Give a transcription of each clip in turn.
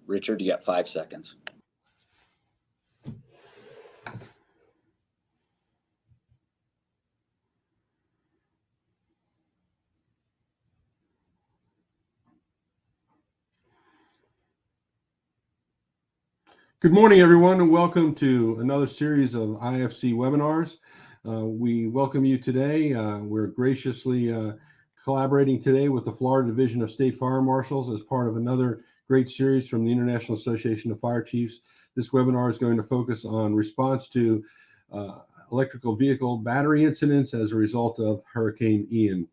Richard, you got 5 seconds. Good morning, everyone, and welcome to another series of IFC webinars. We welcome you today. We're graciously collaborating today with the Florida Division of State Fire Marshals as part of another great series from the International Association of Fire Chiefs. This webinar is going to focus on response to electrical vehicle battery incidents as a result of Hurricane Ian.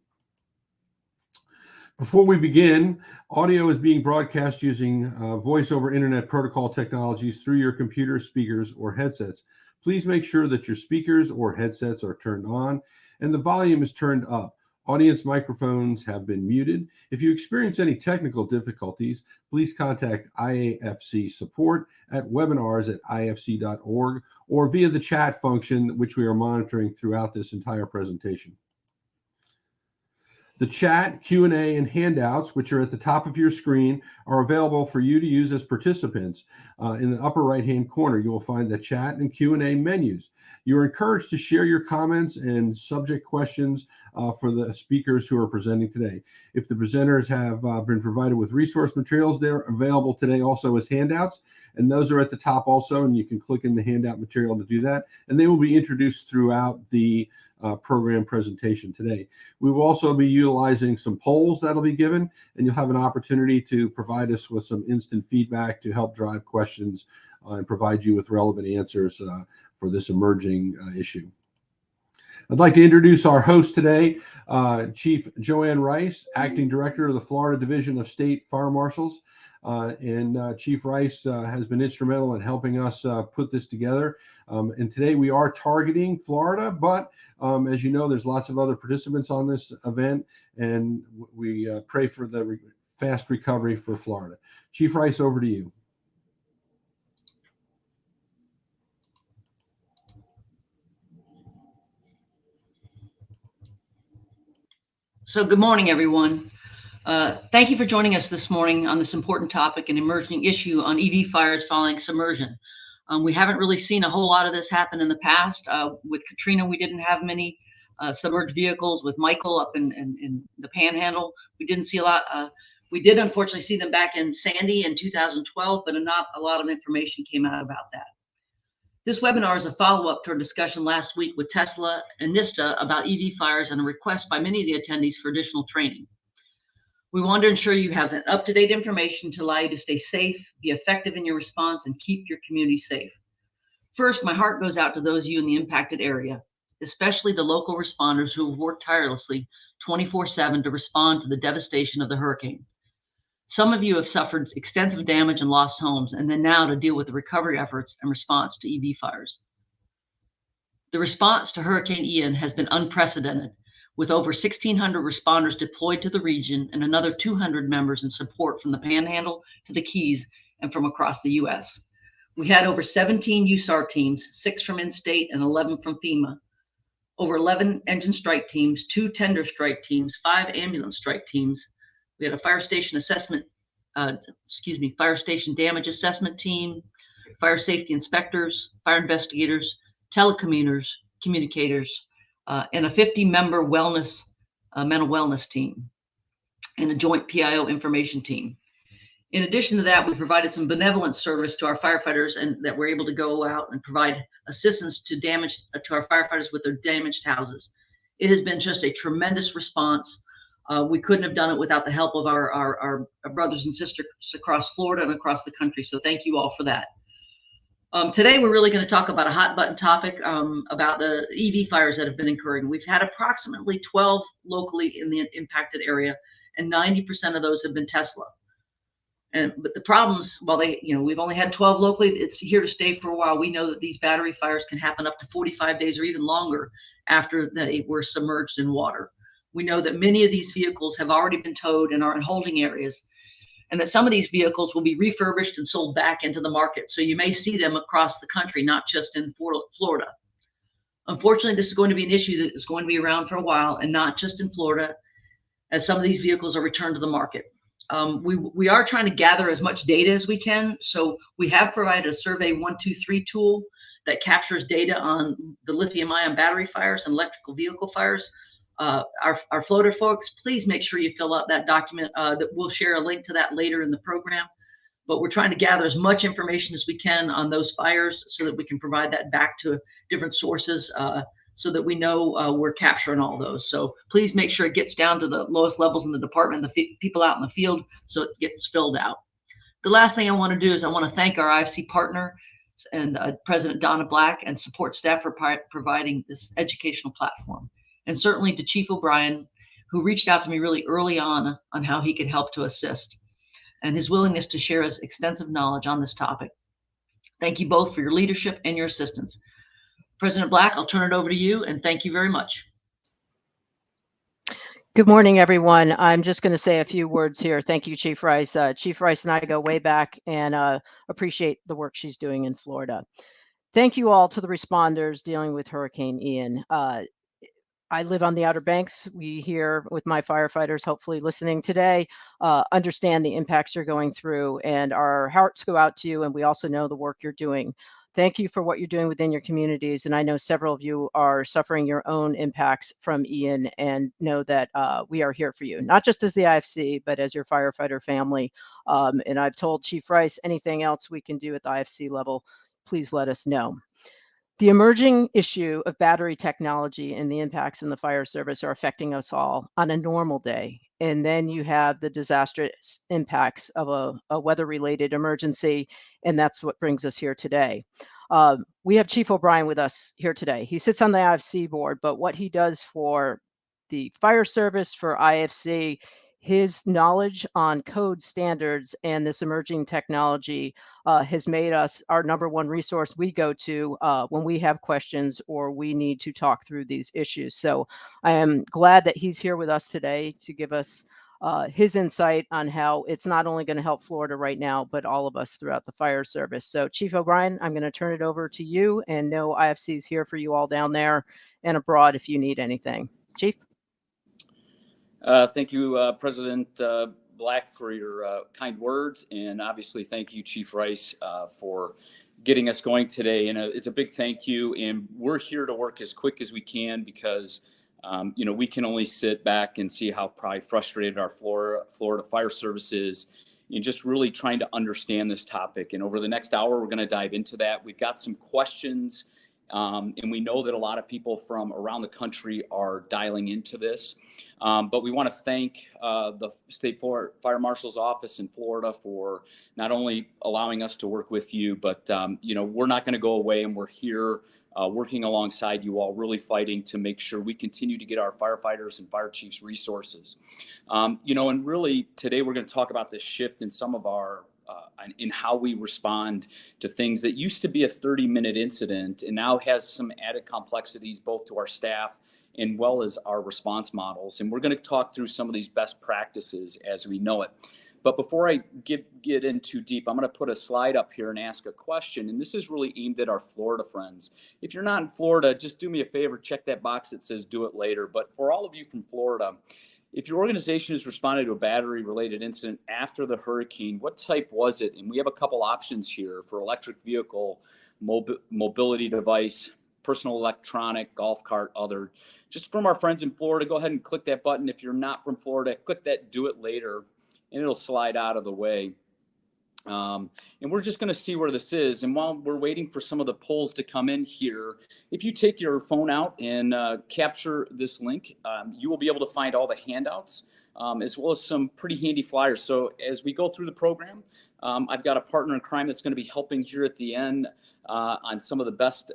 Before we begin, audio is being broadcast using voice over internet protocol technologies through your computer, speakers, or headsets. Please make sure that your speakers or headsets are turned on and the volume is turned up. Audience microphones have been muted. If you experience any technical difficulties, please contact IAFC support at webinars@ifc.org or via the chat function, which we are monitoring throughout this entire presentation. The chat, Q&A, and handouts, which are at the top of your screen, are available for you to use as participants. In the upper right-hand corner, you will find the chat and Q&A menus. You are encouraged to share your comments and subject questions for the speakers who are presenting today. If the presenters have been provided with resource materials, they're available today also as handouts, and those are at the top also, and you can click in the handout material to do that, and they will be introduced throughout the program presentation today. We will also be utilizing some polls that'll be given, and you'll have an opportunity to provide us with some instant feedback to help drive questions and provide you with relevant answers for this emerging issue. I'd like to introduce our host today, Chief Joanne Rice, Acting Director of the Florida Division of State Fire Marshals. Chief Rice has been instrumental in helping us put this together. And today we are targeting Florida, but as you know, there's lots of other participants on this event, and we pray for the fast recovery for Florida. Chief Rice, over to you. So good morning, everyone. Thank you for joining us this morning on this important topic and emerging issue on EV fires following submersion. We haven't really seen a whole lot of this happen in the past. With Katrina, we didn't have many submerged vehicles. With Michael up in the Panhandle, we didn't see a lot. We did unfortunately see them back in Sandy in 2012, but not a lot of information came out about that. This webinar is a follow-up to our discussion last week with Tesla and NISTA about EV fires and a request by many of the attendees for additional training. We want to ensure you have up-to-date information to allow you to stay safe, be effective in your response, and keep your community safe. First, my heart goes out to those of you in the impacted area, especially the local responders who have worked tirelessly 24/7 to respond to the devastation of the hurricane. Some of you have suffered extensive damage and lost homes, and then now to deal with the recovery efforts and response to EV fires. The response to Hurricane Ian has been unprecedented, with over 1,600 responders deployed to the region and another 200 members in support from the Panhandle to the Keys and from across the U.S. We had over 17 USAR teams, 6 from in-state and 11 from FEMA, over 11 engine strike teams, 2 tender strike teams, 5 ambulance strike teams. We had a fire station damage assessment team, fire safety inspectors, fire investigators, telecommunicators, and a 50-member mental wellness team, and a joint PIO information team. In addition to that, we provided some benevolent service to our firefighters, and that we're able to go out and provide assistance to our firefighters with their damaged houses. It has been just a tremendous response. We couldn't have done it without the help of our brothers and sisters across Florida and across the country. So thank you all for that. Today, we're really going to talk about a hot button topic about the EV fires that have been occurring. We've had approximately 12 locally in the impacted area, and 90% of those have been Tesla. But the problems, while we've only had 12 locally, it's here to stay for a while. We know that these battery fires can happen up to 45 days or even longer after they were submerged in water. We know that many of these vehicles have already been towed and are in holding areas, and that some of these vehicles will be refurbished and sold back into the market. So you may see them across the country, not just in Florida. Unfortunately, this is going to be an issue that is going to be around for a while, and not just in Florida, as some of these vehicles are returned to the market. We are trying to gather as much data as we can. So we have provided a Survey 123 tool that captures data on the lithium-ion battery fires and electrical vehicle fires. Our floater folks, please make sure you fill out that document. That we'll share a link to that later in the program. But we're trying to gather as much information as we can on those fires so that we can provide that back to different sources so that we know we're capturing all those. So please make sure it gets down to the lowest levels in the department, the people out in the field, so it gets filled out. The last thing I want to do is I want to thank our IFC partner and President Donna Black and support staff for providing this educational platform. And certainly to Chief O'Brien, who reached out to me really early on how he could help to assist, and his willingness to share his extensive knowledge on this topic. Thank you both for your leadership and your assistance. President Black, I'll turn it over to you, and thank you very much. Good morning, everyone. I'm just going to say a few words here. Thank you, Chief Rice. Chief Rice and I go way back and appreciate the work she's doing in Florida. Thank you all to the responders dealing with Hurricane Ian. I live on the Outer Banks. We here with my firefighters, hopefully listening today, understand the impacts you're going through, and our hearts go out to you. And we also know the work you're doing. Thank you for what you're doing within your communities. And I know several of you are suffering your own impacts from Ian, and know that we are here for you, not just as the IFC, but as your firefighter family. And I've told Chief Rice, anything else we can do at the IFC level, please let us know. The emerging issue of battery technology and the impacts in the fire service are affecting us all on a normal day. And then you have the disastrous impacts of a weather-related emergency, and that's what brings us here today. We have Chief O'Brien with us here today. He sits on the IFC board, but what he does for the fire service, for IFC, his knowledge on code standards and this emerging technology has made us our #1 resource we go to when we have questions or we need to talk through these issues. So I am glad that he's here with us today to give us his insight on how it's not only going to help Florida right now, but all of us throughout the fire service. So Chief O'Brien, I'm going to turn it over to you, and know IFC is here for you all down there and abroad if you need anything. Chief? Thank you, President Black, for your kind words, and obviously thank you, Chief Rice, for getting us going today. And it's a big thank you, and we're here to work as quick as we can because we can only sit back and see how probably frustrated our Florida Fire Service is in just really trying to understand this topic. And over the next hour, we're going to dive into that. We've got some questions. And we know that a lot of people from around the country are dialing into this. But we want to thank the State Fire Marshal's Office in Florida for not only allowing us to work with you, but we're not going to go away, and we're here working alongside you all, really fighting to make sure we continue to get our firefighters and fire chiefs resources. And really today we're going to talk about this shift in some of our in how we respond to things that used to be a 30-minute incident and now has some added complexities both to our staff and well as our response models. And we're going to talk through some of these best practices as we know it. But before I get in too deep, I'm going to put a slide up here and ask a question. And this is really aimed at our Florida friends. If you're not in Florida, just do me a favor, check that box that says do it later. But for all of you from Florida, if your organization has responded to a battery-related incident after the hurricane, what type was it? And we have a couple options here for electric vehicle, mobility device, personal electronic, golf cart, other. Just from our friends in Florida, go ahead and click that button. If you're not from Florida, click that do it later, and it'll slide out of the way. And we're just going to see where this is. And while we're waiting for some of the polls to come in here, if you take your phone out and capture this link, you will be able to find all the handouts as well as some pretty handy flyers. So as we go through the program, I've got a partner in crime that's going to be helping here at the end on some of the best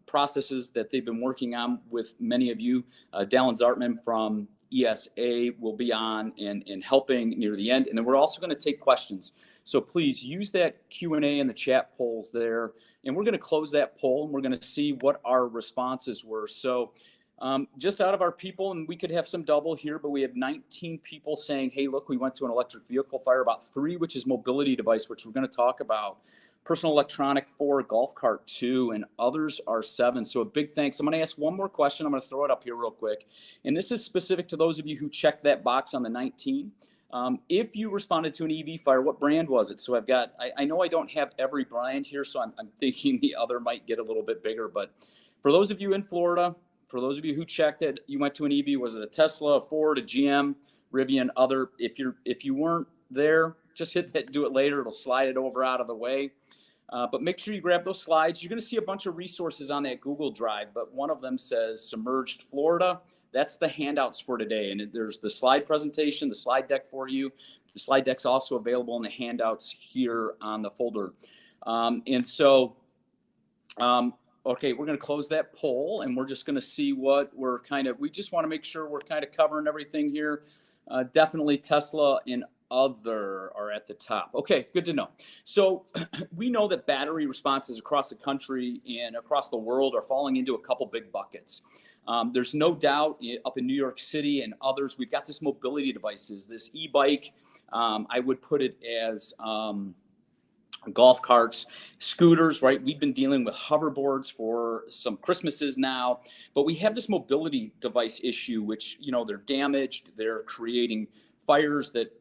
processes that they've been working on with many of you. Dallin Zartman from ESA will be on and helping near the end. And then we're also going to take questions. So please use that Q&A in the chat polls there. And we're going to close that poll and we're going to see what our responses were. So just out of our people, and we could have some double here, but we have 19 people saying, hey, look, we went to an electric vehicle fire, about 3, which is mobility device, which we're going to talk about. Personal electronic 4, golf cart 2, and others are 7. So a big thanks. I'm going to ask one more question. I'm going to throw it up here real quick. And this is specific to those of you who checked that box on the 19. If you responded to an EV fire, what brand was it? So I know I don't have every brand here, so I'm thinking the other might get a little bit bigger. But for those of you in Florida, for those of you who checked it, you went to an EV, was it a Tesla, a Ford, a GM, Rivian, other? If you weren't there, just hit that, do it later. It'll slide it over out of the way. But make sure you grab those slides. You're going to see a bunch of resources on that Google Drive, but one of them says Submerged Florida. That's the handouts for today. And there's the slide presentation, the slide deck for you. The slide deck's also available in the handouts here on the folder. Okay, we're going to close that poll, and we're just going to see what we just want to make sure we're kind of covering everything here. Definitely Tesla and other are at the top. Okay, good to know. So we know that battery responses across the country and across the world are falling into a couple big buckets. There's no doubt up in New York City and others, we've got this mobility devices, this e-bike. I would put it as golf carts, scooters, right? We've been dealing with hoverboards for some Christmases now, but we have this mobility device issue, which, they're damaged, they're creating fires that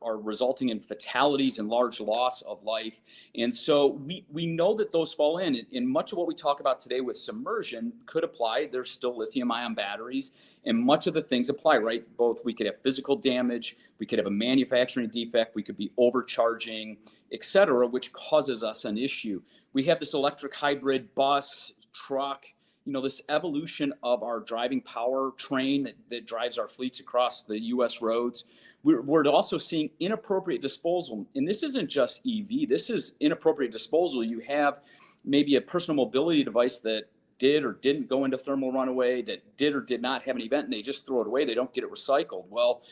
are resulting in fatalities and large loss of life. And so we know that those fall in. And much of what we talk about today with submersion could apply. There's still lithium ion batteries, and much of the things apply, right? Both we could have physical damage, we could have a manufacturing defect, we could be overcharging, et cetera, which causes us an issue. We have this electric hybrid bus, truck, this evolution of our driving power train that drives our fleets across the U.S. roads. We're also seeing inappropriate disposal. And this isn't just EV, this is inappropriate disposal. You have maybe a personal mobility device that did or didn't go into thermal runaway, that did or did not have an event, and they just throw it away. They don't get it recycled. Well,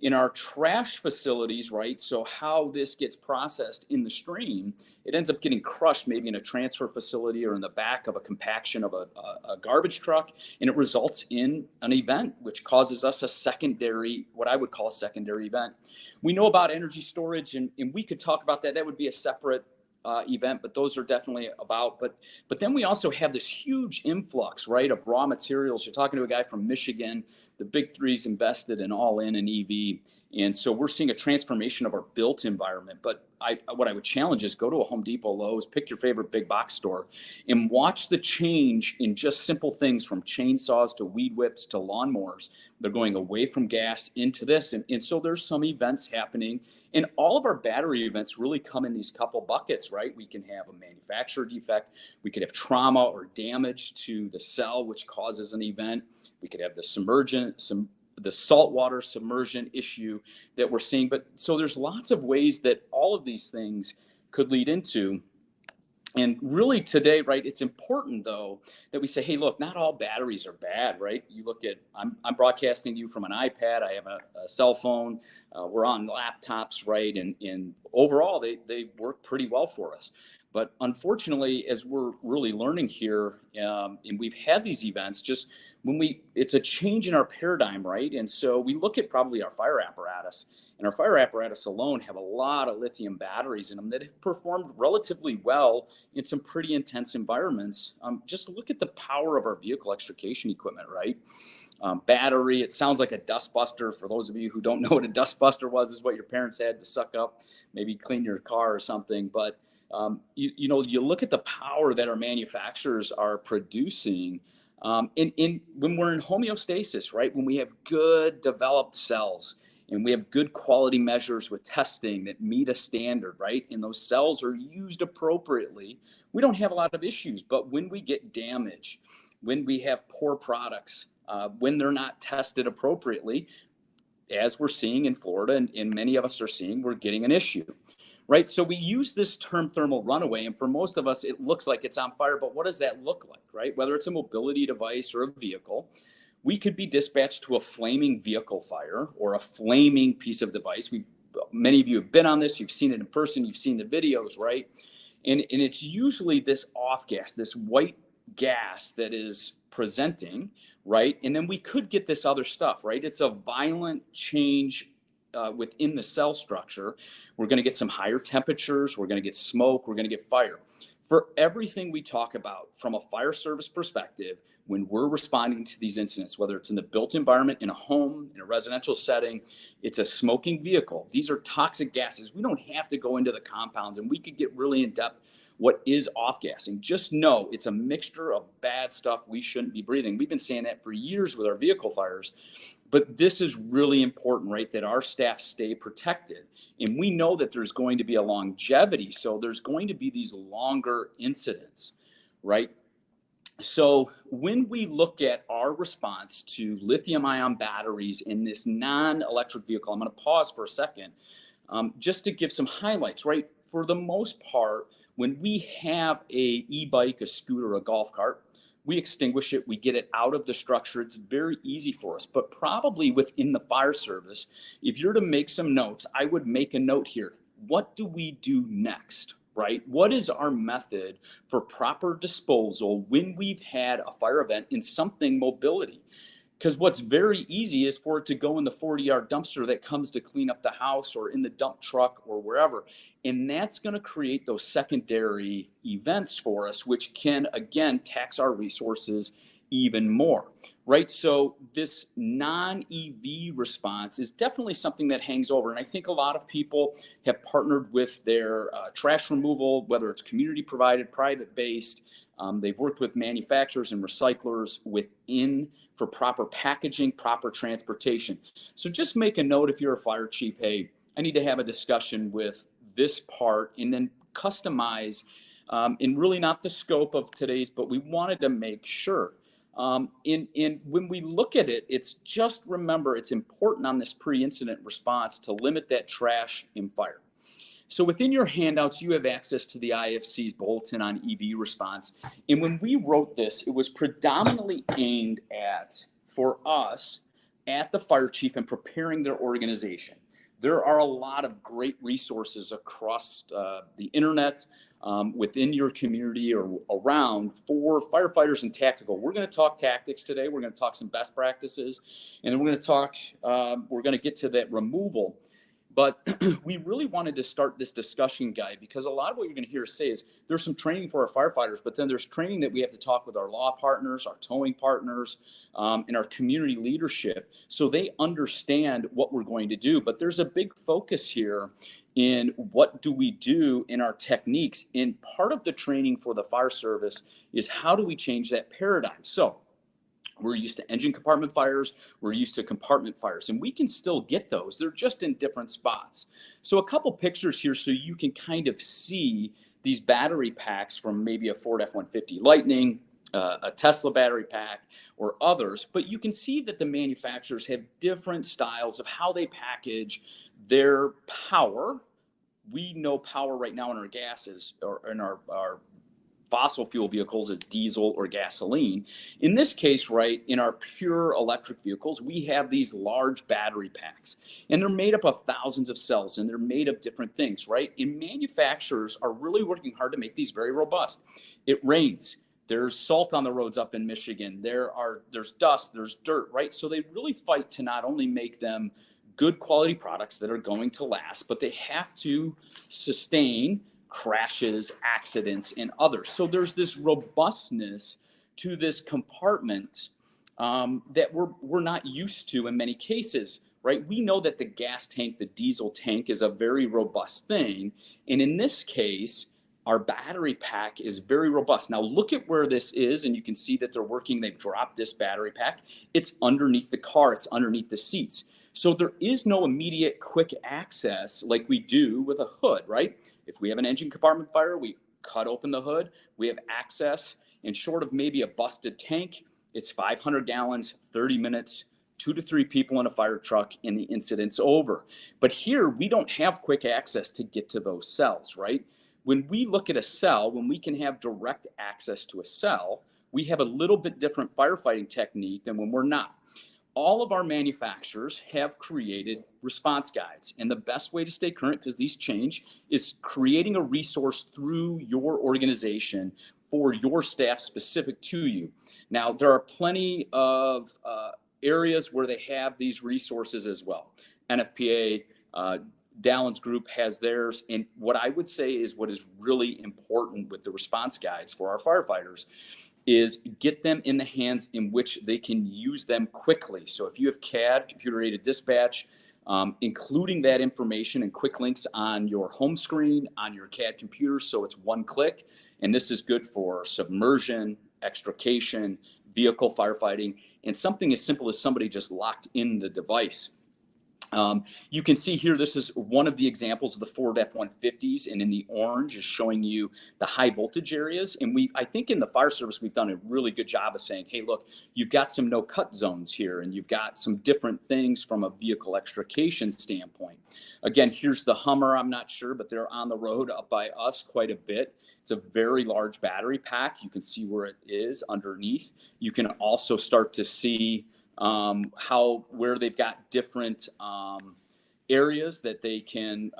in our trash facilities, right? So how this gets processed in the stream, it ends up getting crushed maybe in a transfer facility or in the back of a compaction of a garbage truck, and it results in an event which causes us what I would call a secondary event. We know about energy storage, and we could talk about that. That would be a separate event, but those are definitely about. But then we also have this huge influx, right, of raw materials. You're talking to a guy from Michigan. The big three's invested in all in an EV, and so we're seeing a transformation of our built environment. But what I would challenge is go to a Home Depot, Lowe's, pick your favorite big box store, and watch the change in just simple things from chainsaws to weed whips to lawnmowers. They're going away from gas into this, and so there's some events happening. And all of our battery events really come in these couple buckets, right? We can have a manufacturer defect. We could have trauma or damage to the cell, which causes an event. We could have the saltwater submersion issue that we're seeing. But so there's lots of ways that all of these things could lead into. And really today, right, it's important, though, that we say, hey, look, not all batteries are bad, right? You look at, I'm broadcasting to you from an iPad. I have a cell phone. We're on laptops, right? And overall, they work pretty well for us. But unfortunately, as we're really learning here, and we've had these events, just it's a change in our paradigm, right? And so we look at probably our fire apparatus, and our fire apparatus alone have a lot of lithium batteries in them that have performed relatively well in some pretty intense environments. Just look at the power of our vehicle extrication equipment, right? Battery, it sounds like a dust buster. For those of you who don't know what a dust buster was, is what your parents had to suck up, maybe clean your car or something. But you look at the power that our manufacturers are producing when we're in homeostasis, right? When we have good developed cells and we have good quality measures with testing that meet a standard, right? And those cells are used appropriately, we don't have a lot of issues. But when we get damage, when we have poor products, when they're not tested appropriately, as we're seeing in Florida and many of us are seeing, we're getting an issue. Right. So we use this term thermal runaway, and for most of us, it looks like it's on fire. But what does that look like? Right. Whether it's a mobility device or a vehicle, we could be dispatched to a flaming vehicle fire or a flaming piece of device. Many of you have been on this. You've seen it in person. You've seen the videos. Right. And it's usually this off gas, this white gas that is presenting. Right. And then we could get this other stuff. Right. It's a violent change within the cell structure, we're going to get some higher temperatures, we're going to get smoke, we're going to get fire. For everything we talk about from a fire service perspective, when we're responding to these incidents, whether it's in the built environment, in a home, in a residential setting, it's a smoking vehicle. These are toxic gases. We don't have to go into the compounds, and we could get really in depth what is off-gassing. Just know it's a mixture of bad stuff we shouldn't be breathing. We've been saying that for years with our vehicle fires, but this is really important, right? That our staff stay protected. And we know that there's going to be a longevity. So there's going to be these longer incidents, right? So when we look at our response to lithium ion batteries in this non-electric vehicle, I'm going to pause for a second just to give some highlights, right? For the most part, when we have a e-bike, a scooter, a golf cart, we extinguish it, we get it out of the structure. It's very easy for us, but probably within the fire service, if you're to make some notes, I would make a note here. What do we do next, right? What is our method for proper disposal when we've had a fire event in something mobility? Because what's very easy is for it to go in the 40-yard dumpster that comes to clean up the house or in the dump truck or wherever. And that's going to create those secondary events for us, which can, again, tax our resources even more, right? So this non-EV response is definitely something that hangs over. And I think a lot of people have partnered with their trash removal, whether it's community provided, private based. They've worked with manufacturers and recyclers within for proper packaging, proper transportation. So just make a note if you're a fire chief, hey, I need to have a discussion with this part, and then customize, and really not the scope of today's, but we wanted to make sure. When we look at it, it's just remember, it's important on this pre-incident response to limit that trash and fire. So within your handouts, you have access to the IFC's bulletin on EV response. And when we wrote this, it was predominantly aimed at, for us, at the fire chief and preparing their organization. There are a lot of great resources across the internet, within your community or around for firefighters and tactical. We're going to talk tactics today. We're going to talk some best practices, and then we're going to talk, we're going to get to that removal. But we really wanted to start this discussion guide because a lot of what you're going to hear us say is there's some training for our firefighters, but then there's training that we have to talk with our law partners, our towing partners, and our community leadership so they understand what we're going to do. But there's a big focus here in what do we do in our techniques. And part of the training for the fire service is how do we change that paradigm? So we're used to engine compartment fires. We're used to compartment fires, and we can still get those. They're just in different spots. So a couple pictures here so you can kind of see these battery packs from maybe a Ford F-150 Lightning, a Tesla battery pack, or others. But you can see that the manufacturers have different styles of how they package their power. We know power right now in our gases or in our fossil fuel vehicles is diesel or gasoline. In this case, right, in our pure electric vehicles, we have these large battery packs, and they're made up of thousands of cells, and they're made of different things, right? And manufacturers are really working hard to make these very robust. It rains. There's salt on the roads up in Michigan. There's dust, there's dirt, right? So they really fight to not only make them good quality products that are going to last, but they have to sustain crashes, accidents, and others. So there's this robustness to this compartment that we're not used to in many cases, right? We know that the gas tank, the diesel tank, is a very robust thing. And in this case, our battery pack is very robust. Now look at where this is, and you can see that they're working. They've dropped this battery pack. It's underneath the car. It's underneath the seats. So there is no immediate quick access like we do with a hood, right? If we have an engine compartment fire, we cut open the hood, we have access, and short of maybe a busted tank, it's 500 gallons, 30 minutes, 2 to 3 people in a fire truck, and the incident's over. But here, we don't have quick access to get to those cells, right? When we look at a cell, when we can have direct access to a cell, we have a little bit different firefighting technique than when we're not. All of our manufacturers have created response guides. And the best way to stay current, because these change, is creating a resource through your organization for your staff specific to you. Now, there are plenty of areas where they have these resources as well. NFPA, Dallon's group has theirs. And what I would say is what is really important with the response guides for our firefighters is get them in the hands in which they can use them quickly. So if you have CAD, computer-aided dispatch, including that information and quick links on your home screen, on your CAD computer, so it's one click. And this is good for submersion, extrication, vehicle firefighting, and something as simple as somebody just locked in the device. You can see here, this is one of the examples of the Ford F-150s, and in the orange is showing you the high voltage areas. And I think in the fire service, we've done a really good job of saying, hey, look, you've got some no cut zones here, and you've got some different things from a vehicle extrication standpoint. Again, here's the Hummer. I'm not sure, but they're on the road up by us quite a bit. It's a very large battery pack. You can see where it is underneath. You can also start to see where they've got different areas that they can,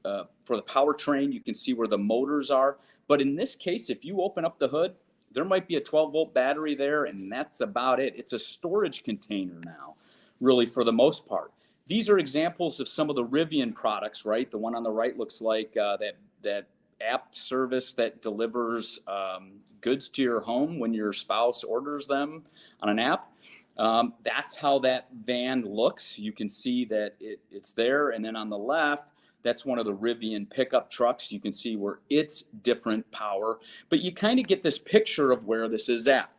for the powertrain, you can see where the motors are. But in this case, if you open up the hood, there might be a 12-volt battery there, and that's about it. It's a storage container now, really, for the most part. These are examples of some of the Rivian products, right? The one on the right looks like that app service that delivers goods to your home when your spouse orders them on an app. That's how that van looks. You can see that it's there. And then on the left, that's one of the Rivian pickup trucks. You can see where it's different power, but you kind of get this picture of where this is at.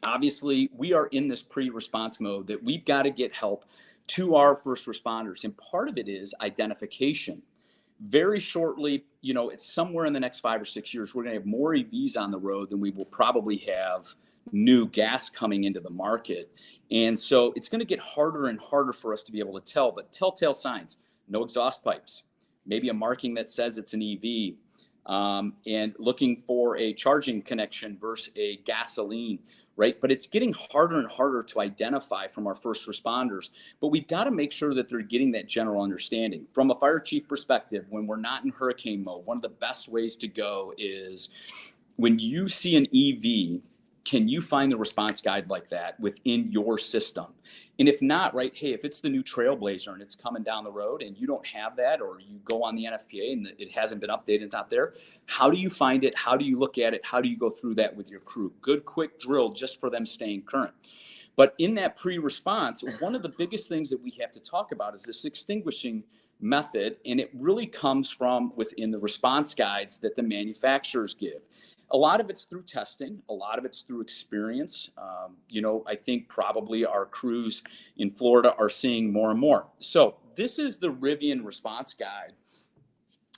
Obviously, we are in this pre-response mode that we've got to get help to our first responders. And part of it is identification. Very shortly, it's somewhere in the next 5 or 6 years, we're going to have more EVs on the road than we will probably have new gas coming into the market. And so it's going to get harder and harder for us to be able to tell, but telltale signs, no exhaust pipes, maybe a marking that says it's an EV, and looking for a charging connection versus a gasoline, right? But it's getting harder and harder to identify from our first responders, but we've got to make sure that they're getting that general understanding. From a fire chief perspective, when we're not in hurricane mode, one of the best ways to go is when you see an EV, can you find the response guide like that within your system? And if not, right, hey, if it's the new Trailblazer and it's coming down the road and you don't have that, or you go on the NFPA and it hasn't been updated, it's not there, how do you find it? How do you look at it? How do you go through that with your crew? Good, quick drill just for them staying current. But in that pre-response, one of the biggest things that we have to talk about is this extinguishing method, and it really comes from within the response guides that the manufacturers give. A lot of it's through testing. A lot of it's through experience. I think probably our crews in Florida are seeing more and more. So this is the Rivian response guide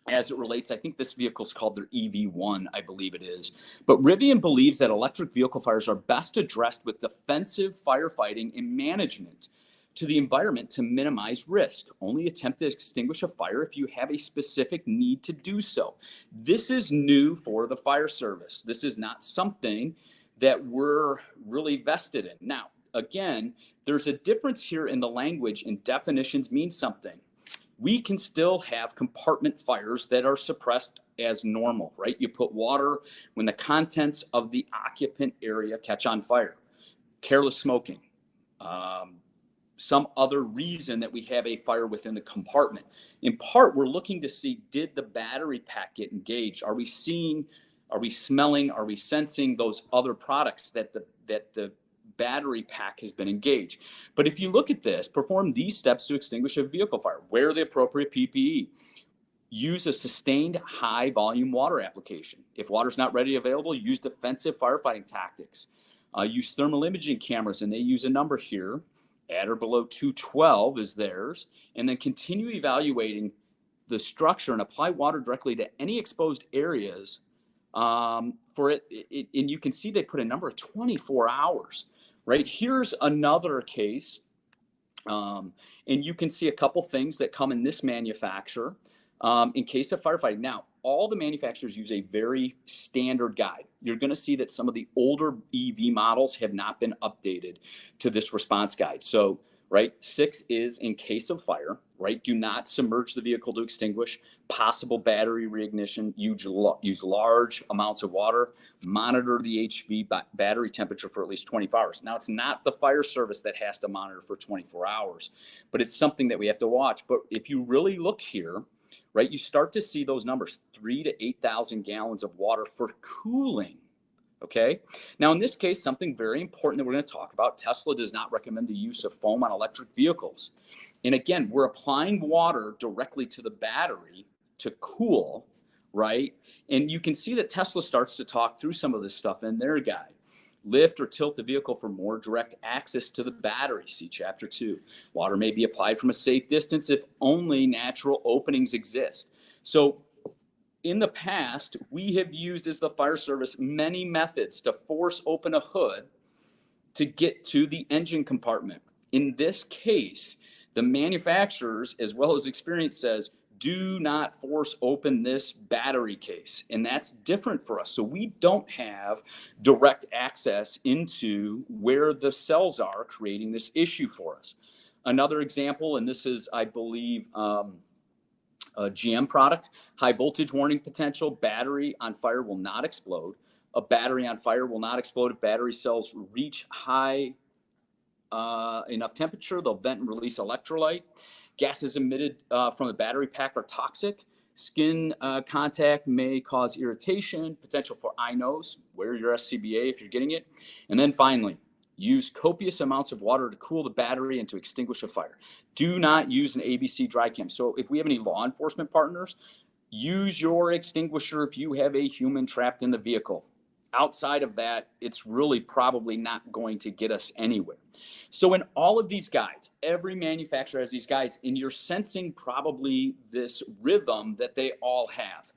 as it relates. I think this vehicle is called their EV1, I believe it is. But Rivian believes that electric vehicle fires are best addressed with defensive firefighting and management to the environment to minimize risk. Only attempt to extinguish a fire if you have a specific need to do so. This is new for the fire service. This is not something that we're really vested in. Now, again, there's a difference here in the language, and definitions mean something. We can still have compartment fires that are suppressed as normal, right? You put water when the contents of the occupant area catch on fire. Careless smoking. Some other reason that we have a fire within the compartment. In part, we're looking to see, did the battery pack get engaged? Are we seeing, are we smelling, are we sensing those other products that the battery pack has been engaged? But if you look at this, perform these steps to extinguish a vehicle fire. Wear the appropriate PPE. Use a sustained high volume water application. If water's not readily available, use defensive firefighting tactics. Use thermal imaging cameras, and they use a number here. At or below 212 is theirs, and then continue evaluating the structure and apply water directly to any exposed areas for it. And you can see they put a number of 24 hours, right? Here's another case, and you can see a couple things that come in this manufacturer in case of firefighting. Now, all the manufacturers use a very standard guide. You're going to see that some of the older EV models have not been updated to this response guide. So right? 6 is in case of fire, right? Do not submerge the vehicle to extinguish. Possible battery reignition, use large amounts of water, monitor the HV battery temperature for at least 24 hours. Now, it's not the fire service that has to monitor for 24 hours, but it's something that we have to watch. But if you really look here, right, you start to see those numbers, 3,000 to 8,000 gallons of water for cooling. Okay. Now, in this case, something very important that we're going to talk about, Tesla does not recommend the use of foam on electric vehicles. And again, we're applying water directly to the battery to cool, right? And you can see that Tesla starts to talk through some of this stuff in their guide. Lift or tilt the vehicle for more direct access to the battery. See chapter 2. Water may be applied from a safe distance if only natural openings exist. So in the past, we have used as the fire service many methods to force open a hood to get to the engine compartment. In this case, the manufacturers, as well as experience, says, do not force open this battery case. And that's different for us. So we don't have direct access into where the cells are, creating this issue for us. Another example, and this is, I believe, a GM product, high voltage warning potential, battery on fire will not explode. A battery on fire will not explode if battery cells reach high enough temperature. They'll vent and release electrolyte. Gases emitted from the battery pack are toxic. Skin contact may cause irritation, potential for eye nose. Wear your SCBA if you're getting it. And then finally, use copious amounts of water to cool the battery and to extinguish a fire. Do not use an ABC dry chem. So if we have any law enforcement partners, use your extinguisher if you have a human trapped in the vehicle. Outside of that, it's really probably not going to get us anywhere. So in all of these guides, every manufacturer has these guides, and you're sensing probably this rhythm that they all have.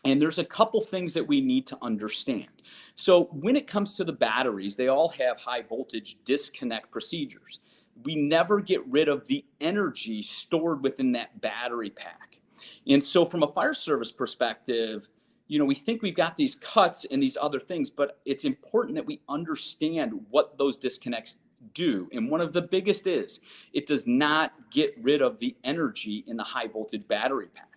And there's a couple things that we need to understand. So when it comes to the batteries, they all have high voltage disconnect procedures. We never get rid of the energy stored within that battery pack. And so from a fire service perspective, you know, we think we've got these cuts and these other things, but it's important that we understand what those disconnects do. And one of the biggest is it does not get rid of the energy in the high voltage battery pack.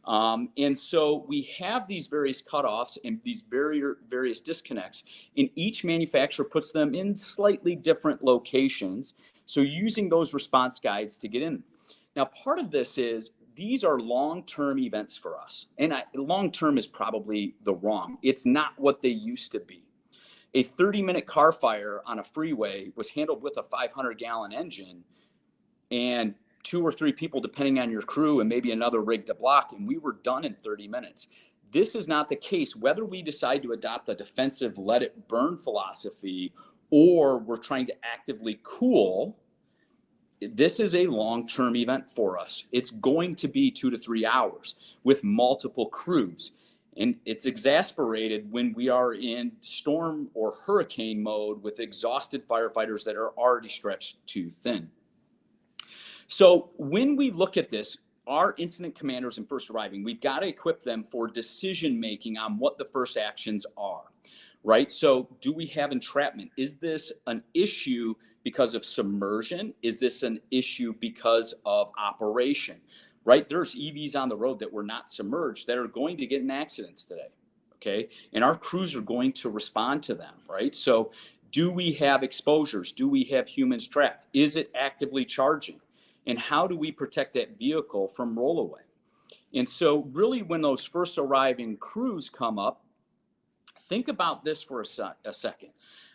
And so we have these various cutoffs and these various disconnects, and each manufacturer puts them in slightly different locations. So using those response guides to get in. Now, part of this is these are long-term events for us. And long-term is probably the wrong. It's not what they used to be. A 30-minute car fire on a freeway was handled with a 500-gallon engine and 2 or 3 people, depending on your crew, and maybe another rig to block, and we were done in 30 minutes. This is not the case. Whether we decide to adopt a defensive let it burn philosophy or we're trying to actively cool, this is a long-term event for us. It's going to be 2 to 3 hours with multiple crews. And it's exasperated when we are in storm or hurricane mode with exhausted firefighters that are already stretched too thin. So when we look at this, our incident commanders and first arriving, we've got to equip them for decision-making on what the first actions are, right? So do we have entrapment? Is this an issue because of submersion? Is this an issue because of operation, right? There's EVs on the road that were not submerged that are going to get in accidents today, okay? And our crews are going to respond to them, right? So do we have exposures? Do we have humans trapped? Is it actively charging? And how do we protect that vehicle from rollaway? And so really when those first arriving crews come up, think about this for a second.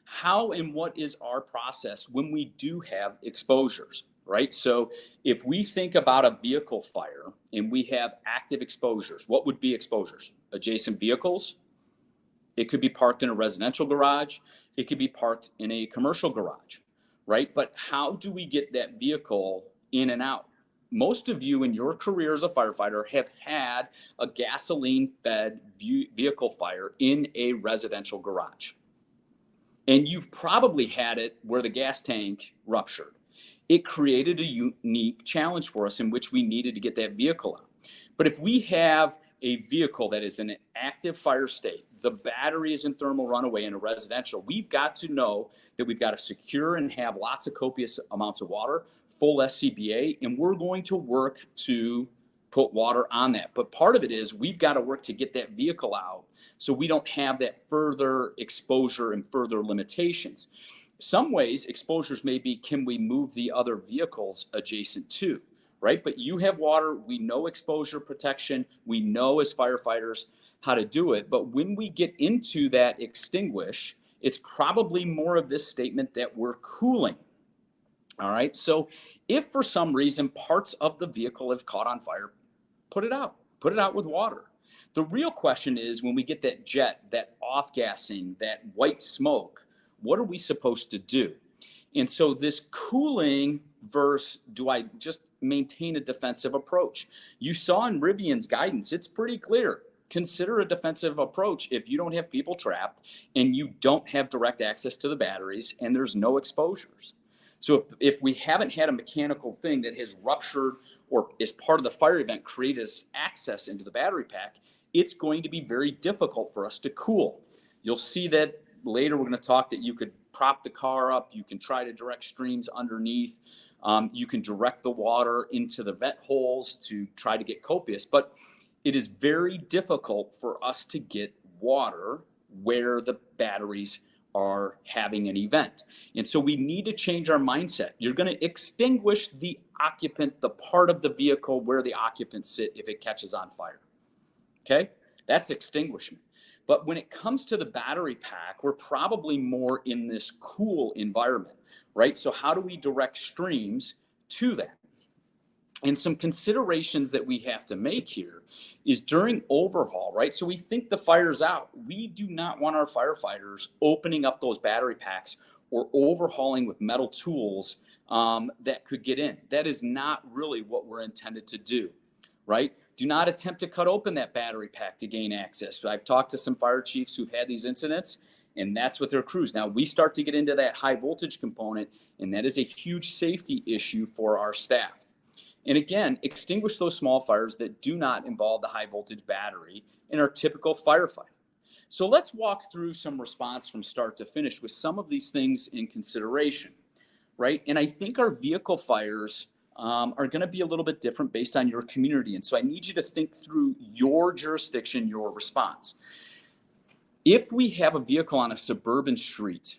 How and what is our process when we do have exposures, right? So if we think about a vehicle fire and we have active exposures, what would be exposures? Adjacent vehicles. It could be parked in a residential garage. It could be parked in a commercial garage, right? But how do we get that vehicle in and out? Most of you in your career as a firefighter have had a gasoline-fed vehicle fire in a residential garage. And you've probably had it where the gas tank ruptured. It created a unique challenge for us in which we needed to get that vehicle out. But if we have a vehicle that is in an active fire state, the battery is in thermal runaway in a residential, we've got to know that we've got to secure and have lots of copious amounts of water, full SCBA, and we're going to work to put water on that. But part of it is we've got to work to get that vehicle out so we don't have that further exposure and further limitations. Some ways exposures may be, can we move the other vehicles adjacent to, right? But you have water, we know exposure protection, we know as firefighters how to do it. But when we get into that extinguish, it's probably more of this statement that we're cooling. All right. So if for some reason parts of the vehicle have caught on fire, put it out with water. The real question is when we get that jet, that off gassing, that white smoke, what are we supposed to do? And so this cooling versus do I just maintain a defensive approach? You saw in Rivian's guidance, it's pretty clear. Consider a defensive approach if you don't have people trapped and you don't have direct access to the batteries and there's no exposures. So if we haven't had a mechanical thing that has ruptured or is part of the fire event created access into the battery pack, it's going to be very difficult for us to cool. You'll see that later. We're going to talk that you could prop the car up. You can try to direct streams underneath. You can direct the water into the vent holes to try to get copious. But it is very difficult for us to get water where the batteries are having an event. And so we need to change our mindset. You're going to extinguish the occupant, the part of the vehicle where the occupants sit if it catches on fire. Okay, that's extinguishment. But when it comes to the battery pack, we're probably more in this cool environment, right? So how do we direct streams to that? And some considerations that we have to make here is during overhaul, right? So we think the fire's out. We do not want our firefighters opening up those battery packs or overhauling with metal tools that could get in. That is not really what we're intended to do, right? Do not attempt to cut open that battery pack to gain access. I've talked to some fire chiefs who've had these incidents, and that's what their crews. Now we start to get into that high voltage component, and that is a huge safety issue for our staff. And again, extinguish those small fires that do not involve the high voltage battery in our typical firefight. So let's walk through some response from start to finish with some of these things in consideration, right? And I think our vehicle fires are going to be a little bit different based on your community. And so I need you to think through your jurisdiction, your response. If we have a vehicle on a suburban street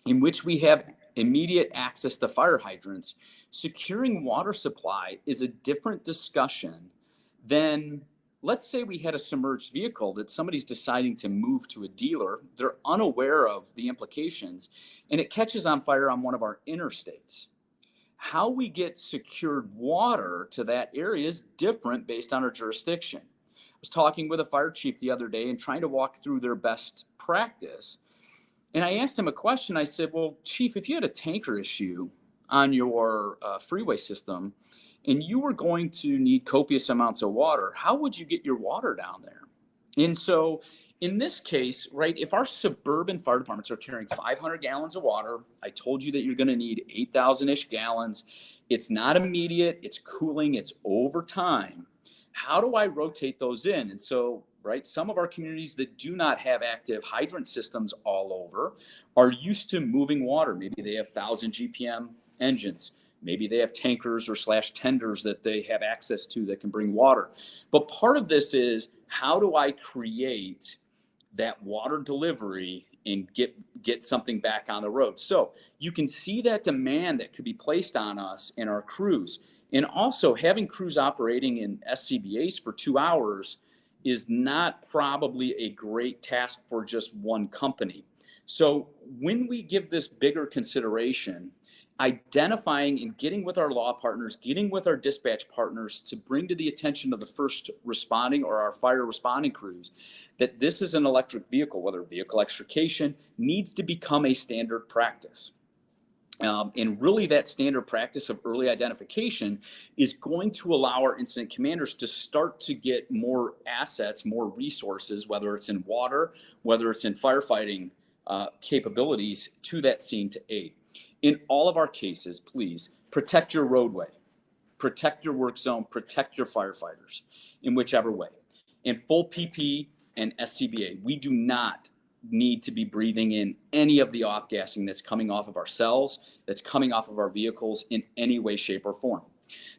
in which we have immediate access to fire hydrants, securing water supply is a different discussion than, let's say we had a submerged vehicle that somebody's deciding to move to a dealer. They're unaware of the implications and it catches on fire on one of our interstates. How we get secured water to that area is different based on our jurisdiction. I was talking with a fire chief the other day and trying to walk through their best practice. And I asked him a question. I said, well, Chief, if you had a tanker issue on your freeway system and you were going to need copious amounts of water, how would you get your water down there? And so in this case, right, if our suburban fire departments are carrying 500 gallons of water, I told you that you're going to need 8,000-ish gallons. It's not immediate. It's cooling. It's over time. How do I rotate those in? And so, right, some of our communities that do not have active hydrant systems all over are used to moving water. Maybe they have 1,000 GPM engines. Maybe they have tankers or tenders that they have access to that can bring water. But part of this is, how do I create that water delivery and get something back on the road? So you can see that demand that could be placed on us and our crews. And also having crews operating in SCBAs for 2 hours is not probably a great task for just one company. So when we give this bigger consideration, identifying and getting with our law partners, getting with our dispatch partners to bring to the attention of the first responding or our fire responding crews that this is an electric vehicle, whether vehicle extrication, needs to become a standard practice. And really that standard practice of early identification is going to allow our incident commanders to start to get more assets, more resources, whether it's in water, whether it's in firefighting capabilities to that scene to aid. In all of our cases, please protect your roadway. protect your work zone, protect your firefighters in whichever way. In full PP and SCBA, we do not need to be breathing in any of the off-gassing that's coming off of our cells, that's coming off of our vehicles in any way, shape, or form.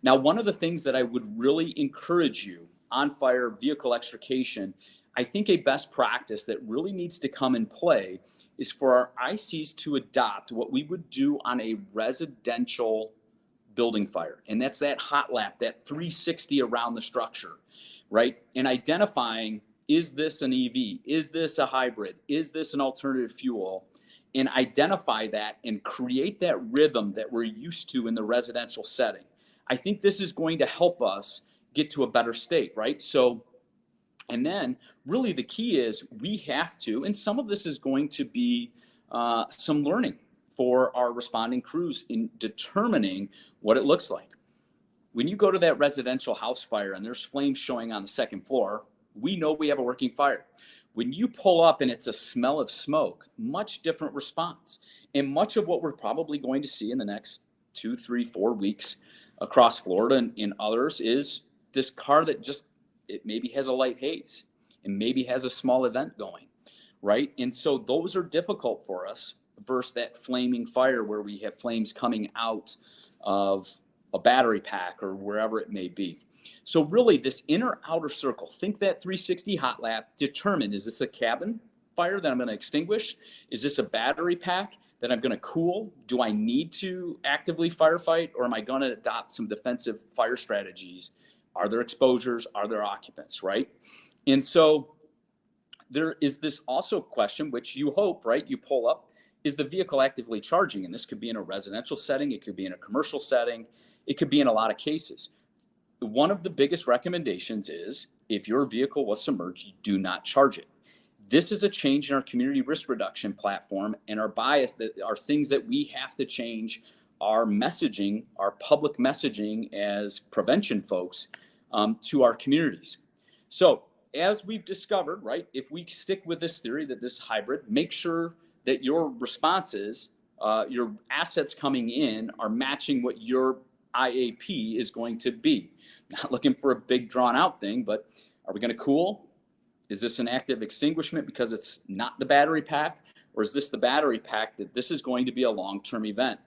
Now, one of the things that I would really encourage you on fire vehicle extrication, I think a best practice that really needs to come in play is for our ICs to adopt what we would do on a residential building fire. And that's that hot lap, that 360 around the structure, right? And identifying, is this an EV? Is this a hybrid? Is this an alternative fuel? And identify that and create that rhythm that we're used to in the residential setting. I think this is going to help us get to a better state, right? So, and then really the key is we have to, and some of this is going to be some learning for our responding crews in determining what it looks like. When you go to that residential house fire and there's flames showing on the second floor, we know we have a working fire. When you pull up and it's a smell of smoke, much different response. And much of what we're probably going to see in the next 2, 3, 4 weeks across Florida and in others is this car that just, it maybe has a light haze and maybe has a small event going, right? And so those are difficult for us versus that flaming fire where we have flames coming out of a battery pack or wherever it may be. So really this inner outer circle, think that 360 hot lap, determine, is this a cabin fire that I'm going to extinguish? Is this a battery pack that I'm going to cool? Do I need to actively firefight, or am I going to adopt some defensive fire strategies? Are there exposures? Are there occupants, right? And so there is this also question, which you hope, right? You pull up, is the vehicle actively charging? And this could be in a residential setting. It could be in a commercial setting. It could be in a lot of cases. One of the biggest recommendations is if your vehicle was submerged, you do not charge it. This is a change in our community risk reduction platform, and our bias that are things that we have to change our messaging, our public messaging as prevention folks to our communities. So as we've discovered, right, if we stick with this theory that this hybrid, make sure that your responses, your assets coming in are matching what your IAP is going to be. Not looking for a big drawn out thing, but are we going to cool? Is this an active extinguishment because it's not the battery pack? Or is this the battery pack that this is going to be a long-term event?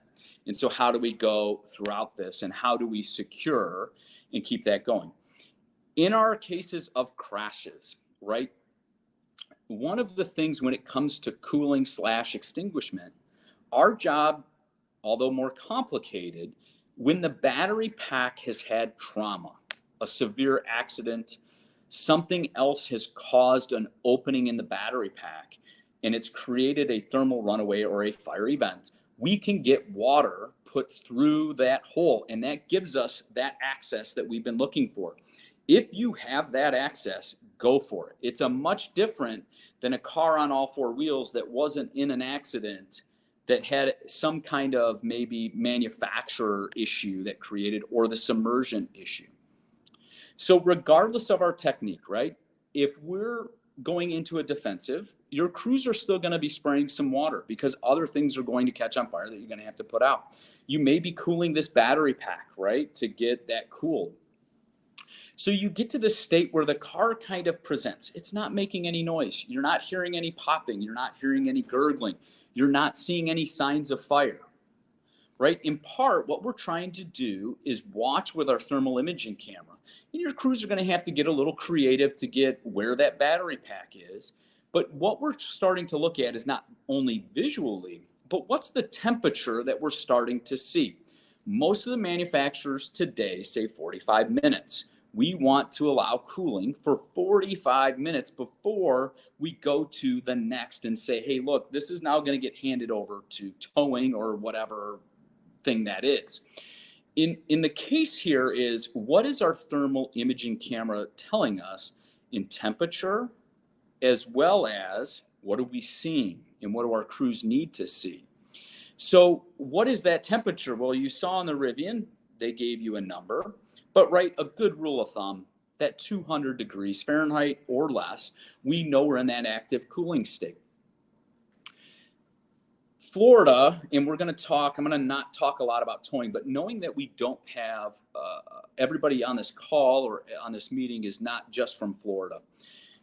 And so how do we go throughout this, and how do we secure and keep that going? In our cases of crashes, right? One of the things when it comes to cooling / extinguishment, our job, although more complicated, when the battery pack has had trauma, a severe accident, something else has caused an opening in the battery pack, and it's created a thermal runaway or a fire event, we can get water put through that hole, and that gives us that access that we've been looking for. If you have that access, go for it. It's a much different than a car on all 4 wheels that wasn't in an accident, that had some kind of maybe manufacturer issue that created, or the submersion issue. So regardless of our technique, right? If we're going into a defensive, your crews are still going to be spraying some water because other things are going to catch on fire that you're going to have to put out. You may be cooling this battery pack, right, to get that cooled. So you get to this state where the car kind of presents. It's not making any noise. You're not hearing any popping. You're not hearing any gurgling. You're not seeing any signs of fire, right? In part, what we're trying to do is watch with our thermal imaging camera. And your crews are going to have to get a little creative to get where that battery pack is. But what we're starting to look at is not only visually, but what's the temperature that we're starting to see? Most of the manufacturers today say 45 minutes. We want to allow cooling for 45 minutes before we go to the next and say, hey, look, this is now going to get handed over to towing or whatever thing that is. In the case here is, what is our thermal imaging camera telling us in temperature, as well as what are we seeing and what do our crews need to see? So what is that temperature? Well, you saw in the Rivian, they gave you a number. But right, a good rule of thumb, that 200 degrees Fahrenheit or less, we know we're in that active cooling state. Florida, and I'm going to not talk a lot about towing, but knowing that we don't have everybody on this call or on this meeting is not just from Florida.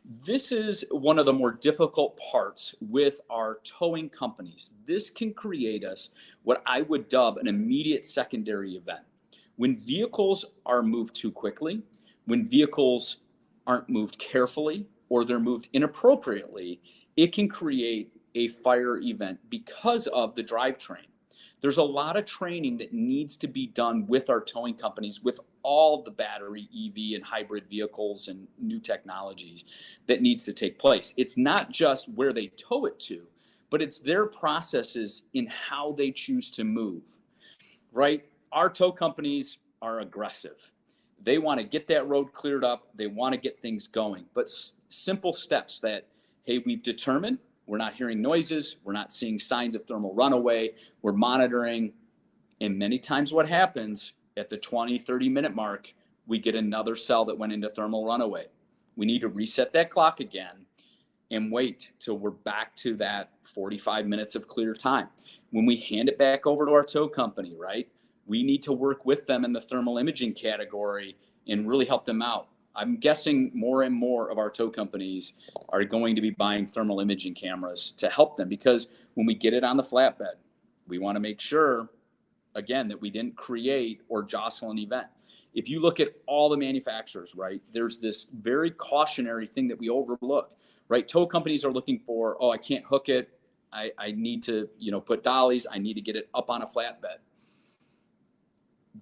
This is one of the more difficult parts with our towing companies. This can create us what I would dub an immediate secondary event. When vehicles are moved too quickly, when vehicles aren't moved carefully, or they're moved inappropriately, it can create a fire event because of the drivetrain. There's a lot of training that needs to be done with our towing companies, with all the battery, EV, and hybrid vehicles and new technologies that needs to take place. It's not just where they tow it to, but it's their processes in how they choose to move, right? Our tow companies are aggressive. They want to get that road cleared up. They want to get things going, but simple steps that, hey, we've determined we're not hearing noises. We're not seeing signs of thermal runaway. We're monitoring. And many times what happens at the 20, 30-minute mark, we get another cell that went into thermal runaway. We need to reset that clock again and wait till we're back to that 45 minutes of clear time. When we hand it back over to our tow company, right, we need to work with them in the thermal imaging category and really help them out. I'm guessing more and more of our tow companies are going to be buying thermal imaging cameras to help them, because when we get it on the flatbed, we want to make sure, again, that we didn't create or jostle an event. If you look at all the manufacturers, right, there's this very cautionary thing that we overlook, right? Tow companies are looking for, oh, I can't hook it. I need to, put dollies. I need to get it up on a flatbed.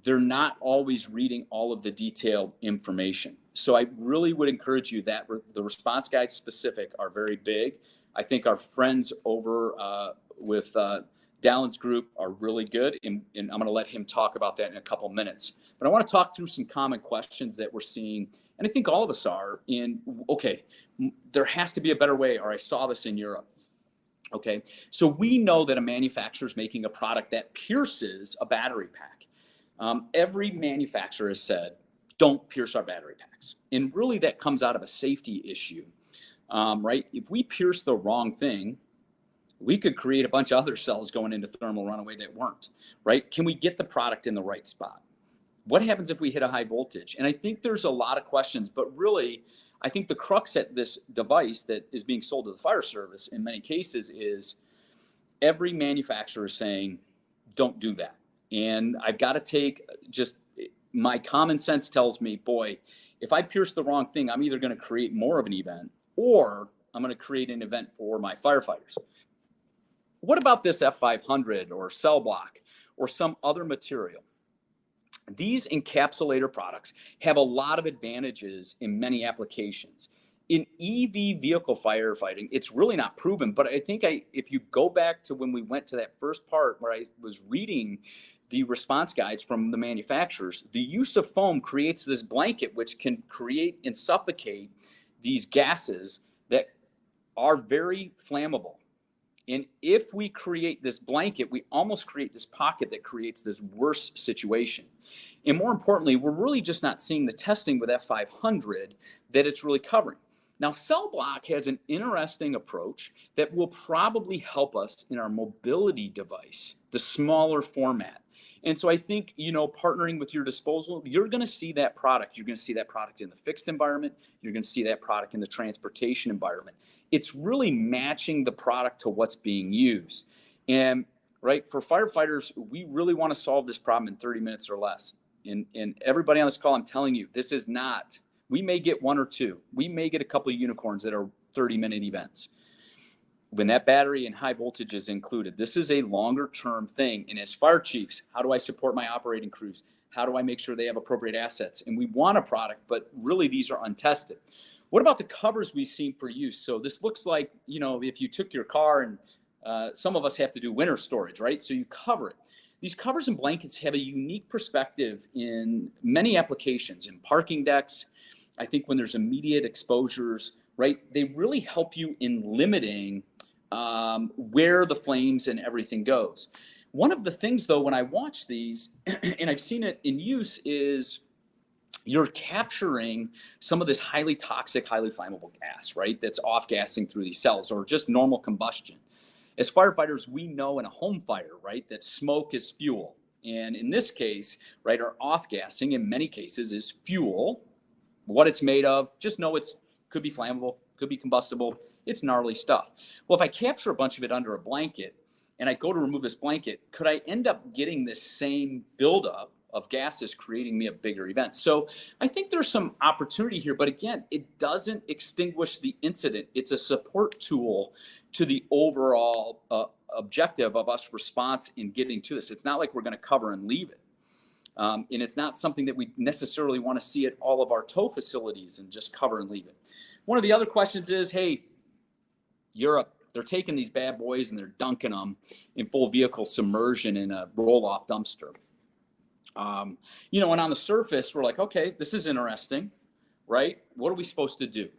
They're not always reading all of the detailed information. So I really would encourage you that the response guides specific are very big. I think our friends over with Dallin's group are really good, and I'm going to let him talk about that in a couple minutes. But I want to talk through some common questions that we're seeing, and I think all of us are in, okay, there has to be a better way, or I saw this in Europe. Okay, so we know that a manufacturer is making a product that pierces a battery pack. Every manufacturer has said, don't pierce our battery packs. And really that comes out of a safety issue, right? If we pierce the wrong thing, we could create a bunch of other cells going into thermal runaway that weren't, right? Can we get the product in the right spot? What happens if we hit a high voltage? And I think there's a lot of questions, but really, I think the crux at this device that is being sold to the fire service in many cases is every manufacturer is saying, don't do that. And I've got to take just my common sense tells me, boy, if I pierce the wrong thing, I'm either going to create more of an event or I'm going to create an event for my firefighters. What about this F500 or cell block or some other material? These encapsulator products have a lot of advantages in many applications. In EV vehicle firefighting, it's really not proven, but I think if you go back to when we went to that first part where I was reading the response guides from the manufacturers, the use of foam creates this blanket which can create and suffocate these gases that are very flammable. And if we create this blanket, we almost create this pocket that creates this worse situation. And more importantly, we're really just not seeing the testing with F500 that it's really covering. Now, Cell Block has an interesting approach that will probably help us in our mobility device, the smaller format. And so I think, partnering with your disposal, you're going to see that product. You're going to see that product in the fixed environment. You're going to see that product in the transportation environment. It's really matching the product to what's being used. And right, for firefighters, we really want to solve this problem in 30 minutes or less. And everybody on this call, I'm telling you, this is not, we may get one or two. We may get a couple of unicorns that are 30-minute events. When that battery and high voltage is included, this is a longer term thing. And as fire chiefs, how do I support my operating crews? How do I make sure they have appropriate assets? And we want a product, but really these are untested. What about the covers we've seen for use? So this looks like, if you took your car and some of us have to do winter storage, right? So you cover it. These covers and blankets have a unique perspective in many applications, in parking decks. I think when there's immediate exposures, right, they really help you in limiting where the flames and everything goes. One of the things, though, when I watch these, and I've seen it in use, is you're capturing some of this highly toxic, highly flammable gas, right, that's off-gassing through these cells, or just normal combustion. As firefighters, we know in a home fire, right, that smoke is fuel. And in this case, right, our off-gassing in many cases is fuel. What it's made of, just know it's could be flammable, could be combustible. It's gnarly stuff. Well, if I capture a bunch of it under a blanket and I go to remove this blanket, could I end up getting this same buildup of gases creating me a bigger event? So I think there's some opportunity here, but again, it doesn't extinguish the incident. It's a support tool to the overall objective of us response in getting to this. It's not like we're going to cover and leave it. And it's not something that we necessarily want to see at all of our tow facilities and just cover and leave it. One of the other questions is, hey, Europe, they're taking these bad boys and they're dunking them in full vehicle submersion in a roll-off dumpster. You know, and on the surface, we're like, okay, this is interesting, right? What are we supposed to do?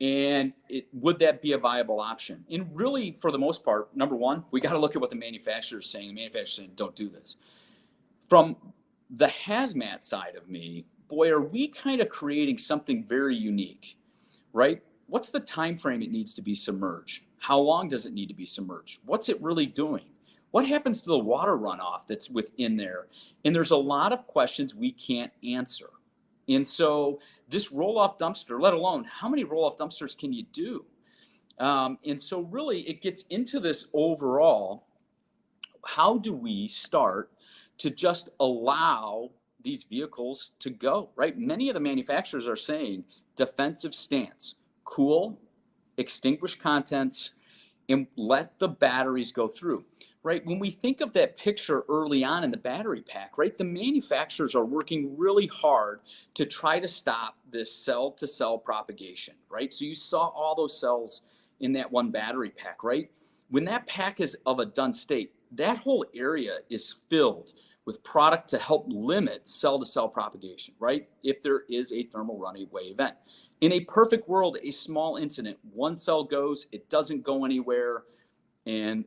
And would that be a viable option? And really, for the most part, number one, we got to look at what the manufacturer is saying. The manufacturer is saying, don't do this. From the hazmat side of me, boy, are we kind of creating something very unique, right? What's the time frame it needs to be submerged? How long does it need to be submerged? What's it really doing? What happens to the water runoff that's within there? And there's a lot of questions we can't answer. And so this roll-off dumpster, let alone how many roll-off dumpsters can you do? And so really it gets into this overall, how do we start to just allow these vehicles to go, right? Many of the manufacturers are saying defensive stance, cool, extinguish contents, and let the batteries go through, right? When we think of that picture early on in the battery pack, right, the manufacturers are working really hard to try to stop this cell-to-cell propagation, right? So you saw all those cells in that one battery pack, right? When that pack is of a done state, that whole area is filled with product to help limit cell-to-cell propagation, right? If there is a thermal runaway event. In a perfect world, a small incident, one cell goes, it doesn't go anywhere, and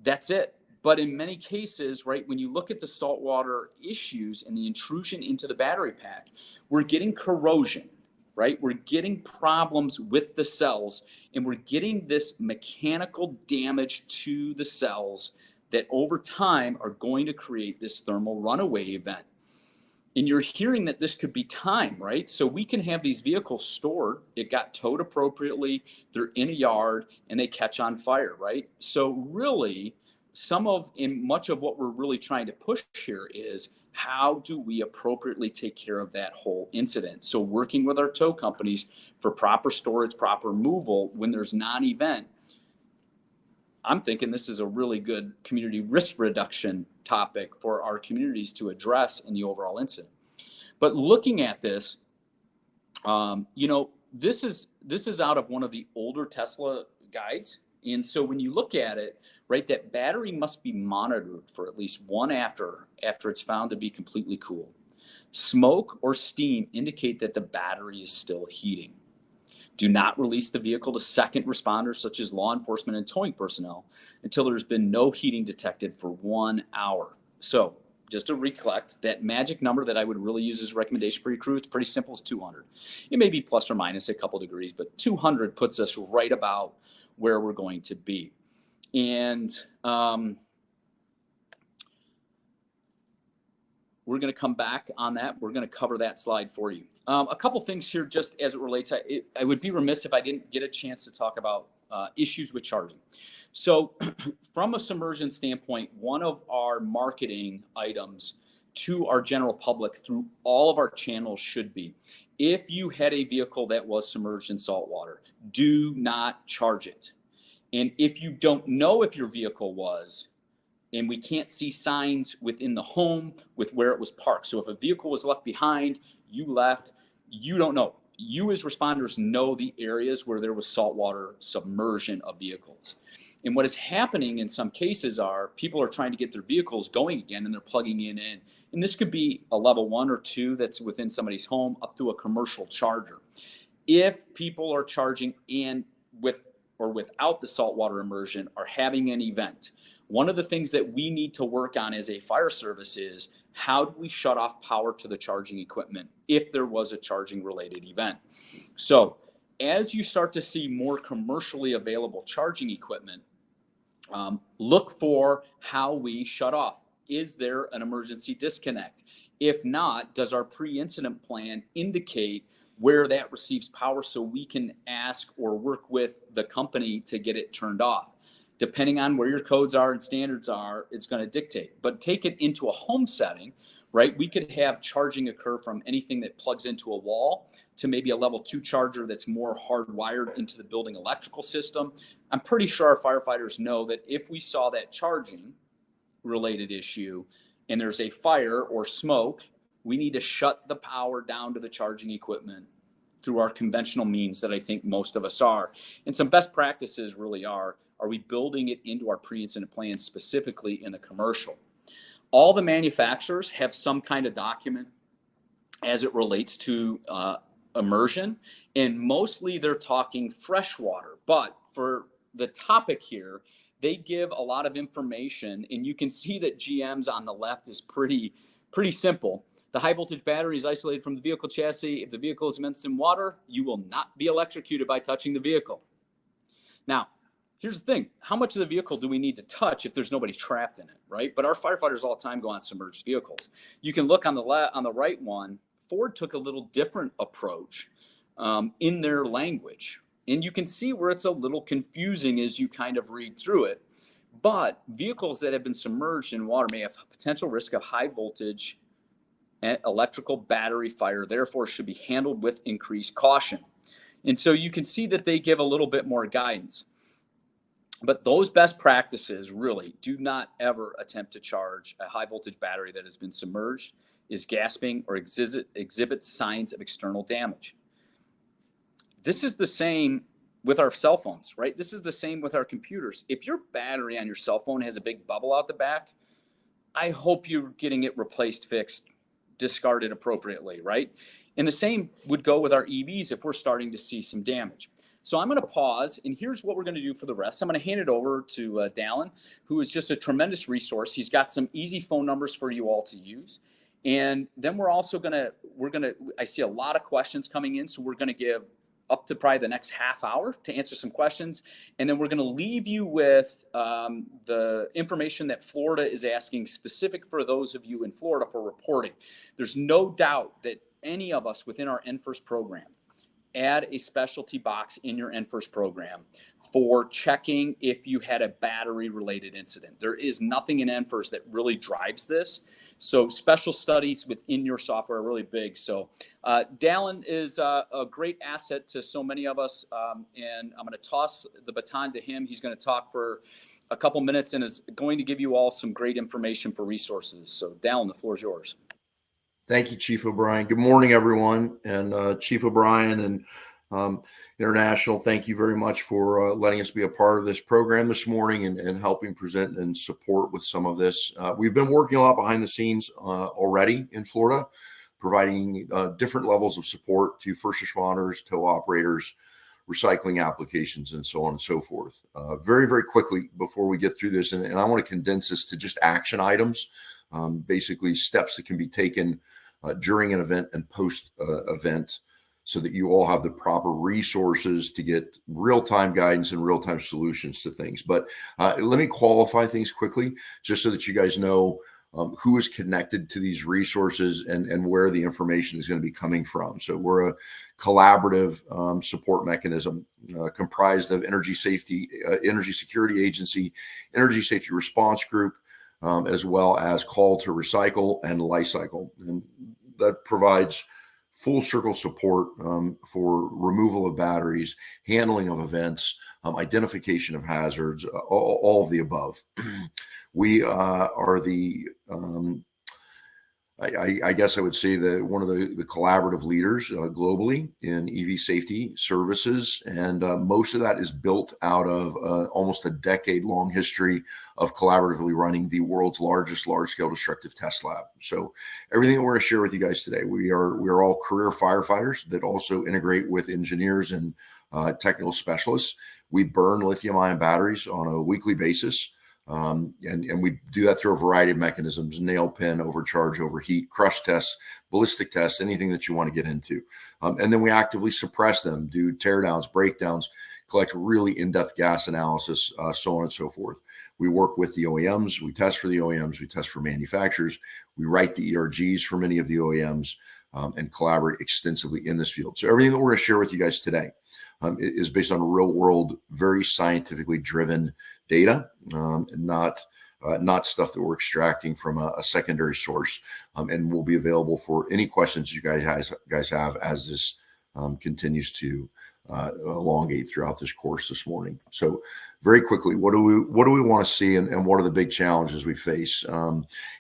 that's it. But in many cases, right, when you look at the saltwater issues and the intrusion into the battery pack, we're getting corrosion, right? We're getting problems with the cells, and we're getting this mechanical damage to the cells that over time are going to create this thermal runaway event. And you're hearing that this could be time, right? So we can have these vehicles stored, it got towed appropriately, they're in a yard, and they catch on fire, right? So really, much of what we're really trying to push here is how do we appropriately take care of that whole incident? So working with our tow companies for proper storage, proper removal when there's non-event, I'm thinking this is a really good community risk reduction topic for our communities to address in the overall incident. But looking at this, you know, this is out of one of the older Tesla guides. And so when you look at it, right, that battery must be monitored for at least one after it's found to be completely cool. Smoke or steam indicate that the battery is still heating. Do not release the vehicle to second responders such as law enforcement and towing personnel until there's been no heating detected for 1 hour. So just to recollect, that magic number that I would really use as a recommendation for your crew, it's pretty simple, it's 200. It may be plus or minus a couple degrees, but 200 puts us right about where we're going to be. And we're going to come back on that. We're going to cover that slide for you. A couple things here just as it relates. I would be remiss if I didn't get a chance to talk about issues with charging. So from a submersion standpoint, one of our marketing items to our general public through all of our channels should be, if you had a vehicle that was submerged in salt water, do not charge it. And if you don't know if your vehicle was, and we can't see signs within the home with where it was parked. So if a vehicle was left behind, you left, you don't know. You as responders know the areas where there was saltwater submersion of vehicles. And what is happening in some cases are people are trying to get their vehicles going again and they're plugging in. And this could be a level 1 or 2 that's within somebody's home up to a commercial charger. If people are charging and with or without the saltwater immersion are having an event, one of the things that we need to work on as a fire service is how do we shut off power to the charging equipment if there was a charging related event? So as you start to see more commercially available charging equipment, Look for how we shut off. Is there an emergency disconnect? If not, does our pre-incident plan indicate where that receives power so we can ask or work with the company to get it turned off? Depending on where your codes are and standards are, it's going to dictate. But take it into a home setting, right? We could have charging occur from anything that plugs into a wall to maybe a level 2 charger that's more hardwired into the building electrical system. I'm pretty sure our firefighters know that if we saw that charging related issue and there's a fire or smoke, we need to shut the power down to the charging equipment through our conventional means that I think most of us are. And some best practices really are we building it into our pre-incident plan, specifically in the commercial? All the manufacturers have some kind of document as it relates to immersion, and mostly they're talking freshwater. But for the topic here, they give a lot of information, and you can see that GM's on the left is pretty simple. The high voltage battery is isolated from the vehicle chassis. If the vehicle is immersed in water, you will not be electrocuted by touching the vehicle. Now, here's the thing. How much of the vehicle do we need to touch if there's nobody trapped in it, right? But our firefighters all the time go on submerged vehicles. You can look on the right one. Ford took a little different approach in their language. And you can see where it's a little confusing as you kind of read through it. But vehicles that have been submerged in water may have potential risk of high voltage and electrical battery fire, therefore should be handled with increased caution. And so you can see that they give a little bit more guidance. But those best practices really do not ever attempt to charge a high voltage battery that has been submerged, is gasping, or exhibits signs of external damage. This is the same with our cell phones, right? This is the same with our computers. If your battery on your cell phone has a big bubble out the back, I hope you're getting it replaced, fixed, discarded appropriately, right? And the same would go with our EVs if we're starting to see some damage. So I'm going to pause, and here's what we're going to do for the rest. I'm going to hand it over to Dallin, who is just a tremendous resource. He's got some easy phone numbers for you all to use. And then we're also going to, I see a lot of questions coming in, so we're going to give up to probably the next half hour to answer some questions. And then we're going to leave you with the information that Florida is asking, specific for those of you in Florida for reporting. There's no doubt that any of us within our NFIRST program add a specialty box in your NFIRST program for checking if you had a battery related incident. There is nothing in NFIRST that really drives this. So special studies within your software are really big. So Dallin is a great asset to so many of us. And I'm going to toss the baton to him. He's going to talk for a couple minutes and is going to give you all some great information for resources. So Dallin, the floor is yours. Thank you, Chief O'Brien. Good morning, everyone. And Chief O'Brien and International, thank you very much for letting us be a part of this program this morning and helping present and support with some of this. We've been working a lot behind the scenes already in Florida, providing different levels of support to first responders, tow operators, recycling applications, and so on and so forth. Very, very quickly before we get through this, and I want to condense this to just action items, basically steps that can be taken during an event and post event, so that you all have the proper resources to get real-time guidance and real-time solutions to things. But let me qualify things quickly, just so that you guys know who is connected to these resources and where the information is going to be coming from. So we're a collaborative support mechanism comprised of Energy Security Agency, Energy Safety Response Group, as well as Call to Recycle and Lifecycle. And that provides full circle support for removal of batteries, handling of events, identification of hazards, all of the above. We are the, I guess I would say one of the collaborative leaders globally in EV safety services. And most of that is built out of almost a decade-long history of collaboratively running the world's largest large-scale destructive test lab. So everything that we're going to share with you guys today, we are all career firefighters that also integrate with engineers and technical specialists. We burn lithium-ion batteries on a weekly basis. And we do that through a variety of mechanisms: nail pen, overcharge, overheat, crush tests, ballistic tests, anything that you want to get into. And then we actively suppress them, do teardowns, breakdowns, collect really in-depth gas analysis, so on and so forth. We work with the OEMs. We test for the OEMs. We test for manufacturers. We write the ERGs for many of the OEMs and collaborate extensively in this field. So everything that we're going to share with you guys today is based on real-world, very scientifically driven data, and not stuff that we're extracting from a secondary source, and will be available for any questions you guys have as this continues to elongate throughout this course this morning. So very quickly, what do we want to see, and what are the big challenges we face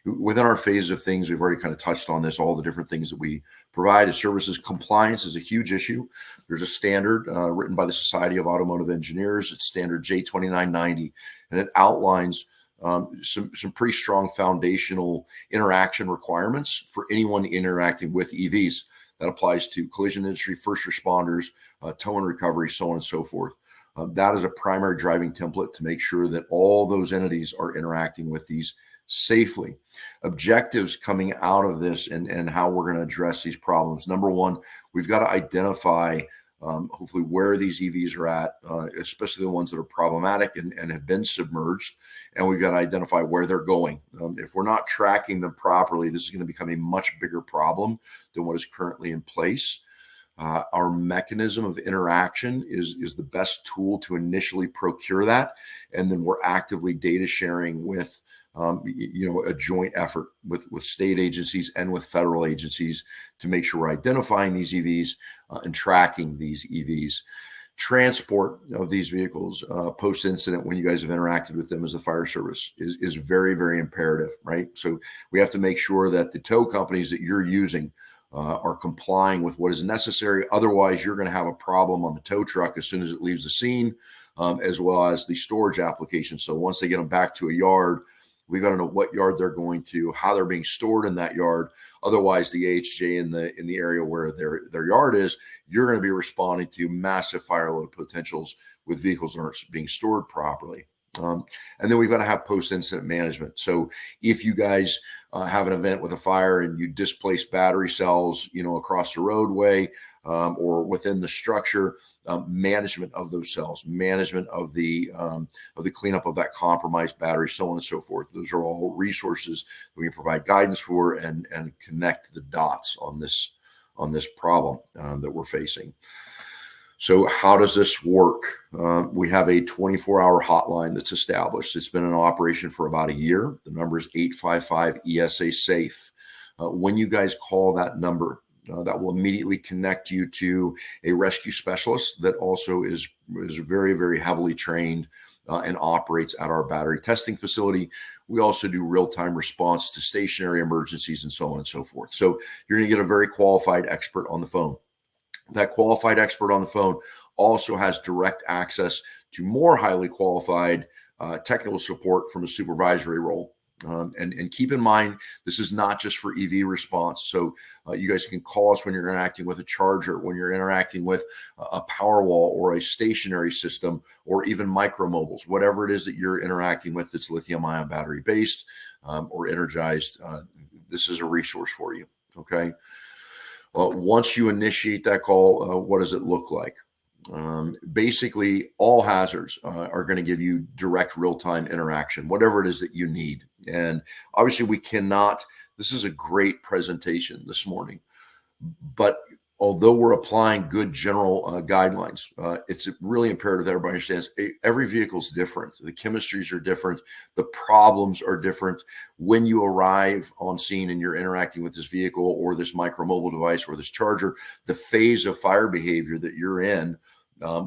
within our phase of things? We've already kind of touched on this, all the different things that we provide as services. Compliance is a huge issue. There's a standard written by the Society of Automotive Engineers. It's standard J2990, and it outlines some pretty strong foundational interaction requirements for anyone interacting with EVs. That applies to collision industry, first responders, tow and recovery, so on and so forth. That is a primary driving template to make sure that all those entities are interacting with these safely. Objectives coming out of this and how we're going to address these problems. Number one, we've got to identify hopefully where these EVs are at, especially the ones that are problematic and have been submerged. And we've got to identify where they're going. If we're not tracking them properly, this is going to become a much bigger problem than what is currently in place. Our mechanism of interaction is the best tool to initially procure that. And then we're actively data sharing with a joint effort with state agencies and with federal agencies to make sure we're identifying these EVs and tracking these EVs. Transport of these vehicles post-incident, when you guys have interacted with them as a fire service, is very, very imperative, right? So we have to make sure that the tow companies that you're using are complying with what is necessary. Otherwise, you're going to have a problem on the tow truck as soon as it leaves the scene, as well as the storage application. So once they get them back to a yard, we've got to know what yard they're going to, how they're being stored in that yard. Otherwise, the AHJ in the area where their yard is, you're going to be responding to massive fire load potentials with vehicles that aren't being stored properly. And then we've got to have post-incident management. So if you guys have an event with a fire and you displace battery cells, across the roadway or within the structure, management of those cells, management of the cleanup of that compromised battery, so on and so forth. Those are all resources that we can provide guidance for and connect the dots on this problem that we're facing. So how does this work? We have a 24-hour hotline that's established. It's been in operation for about a year. The number is 855-ESA-SAFE. When you guys call that number, that will immediately connect you to a rescue specialist that also is very, very heavily trained and operates at our battery testing facility. We also do real-time response to stationary emergencies and so on and so forth. So you're going to get a very qualified expert on the phone. That qualified expert on the phone also has direct access to more highly qualified technical support from a supervisory role. And keep in mind, this is not just for EV response. So you guys can call us when you're interacting with a charger, when you're interacting with a Powerwall or a stationary system, or even micromobiles, whatever it is that you're interacting with that's lithium-ion battery based or energized. This is a resource for you. Okay. Once you initiate that call, what does it look like? Basically, all hazards are going to give you direct real-time interaction, whatever it is that you need. And obviously, this is a great presentation this morning, but although we're applying good general guidelines, it's really imperative that everybody understands every vehicle is different. The chemistries are different. The problems are different. When you arrive on scene and you're interacting with this vehicle or this micromobile device or this charger, the phase of fire behavior that you're in,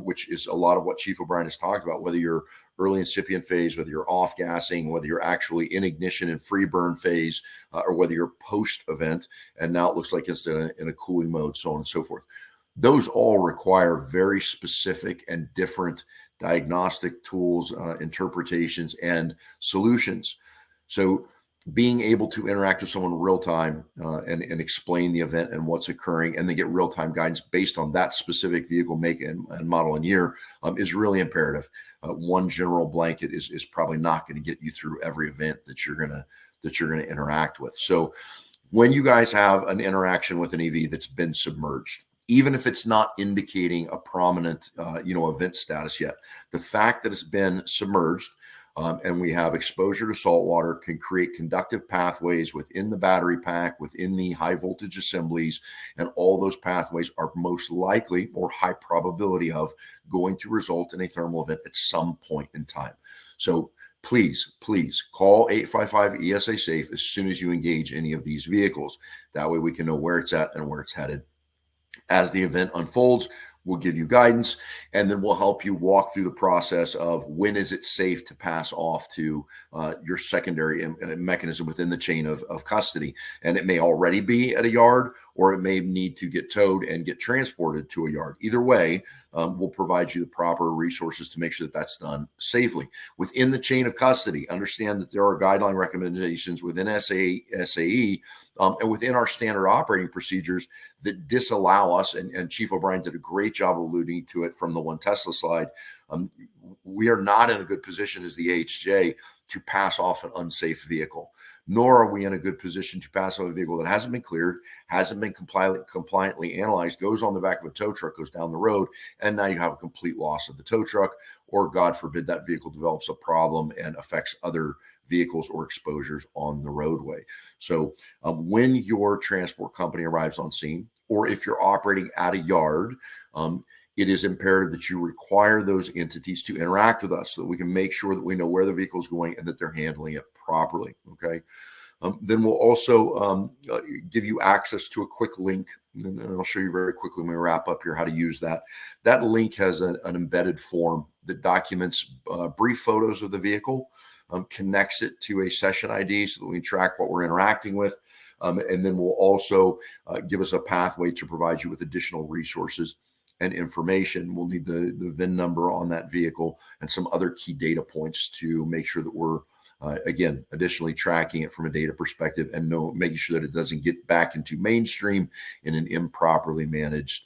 which is a lot of what Chief O'Brien has talked about, whether you're early incipient phase, whether you're off gassing, whether you're actually in ignition and free burn phase, or whether you're post event, and now it looks like it's in a cooling mode, so on and so forth. Those all require very specific and different diagnostic tools, interpretations, and solutions. So being able to interact with someone real time and explain the event and what's occurring, and then get real time guidance based on that specific vehicle make and model and year is really imperative. One general blanket is probably not going to get you through every event that you're going to interact with. So when you guys have an interaction with an EV that's been submerged, even if it's not indicating a prominent, event status yet. The fact that it's been submerged and we have exposure to salt water can create conductive pathways within the battery pack, within the high voltage assemblies, and all those pathways are most likely or high probability of going to result in a thermal event at some point in time. So please call 855 ESA SAFE as soon as you engage any of these vehicles. That way we can know where it's at and where it's headed. As the event unfolds, we'll give you guidance, and then we'll help you walk through the process of when is it safe to pass off to your secondary mechanism within the chain of custody. And it may already be at a yard, or it may need to get towed and get transported to a yard. Either way, we'll provide you the proper resources to make sure that that's done safely. Within the chain of custody, understand that there are guideline recommendations within SAE and within our standard operating procedures that disallow us, and Chief O'Brien did a great job alluding to it from the One Tesla slide. We are not in a good position as the AHJ to pass off an unsafe vehicle, nor are we in a good position to pass off a vehicle that hasn't been cleared, hasn't been compliantly analyzed, goes on the back of a tow truck, goes down the road, and now you have a complete loss of the tow truck, or God forbid that vehicle develops a problem and affects other vehicles or exposures on the roadway. So when your transport company arrives on scene, or if you're operating at a yard, it is imperative that you require those entities to interact with us so that we can make sure that we know where the vehicle is going and that they're handling it properly. Okay. Then we'll also give you access to a quick link, and I'll show you very quickly when we wrap up here how to use that. That link has an embedded form that documents brief photos of the vehicle, connects it to a session ID so that we can track what we're interacting with, and then will also give us a pathway to provide you with additional resources and information. We'll need the VIN number on that vehicle and some other key data points to make sure that we're again, additionally tracking it from a data perspective and making sure that it doesn't get back into mainstream in an improperly managed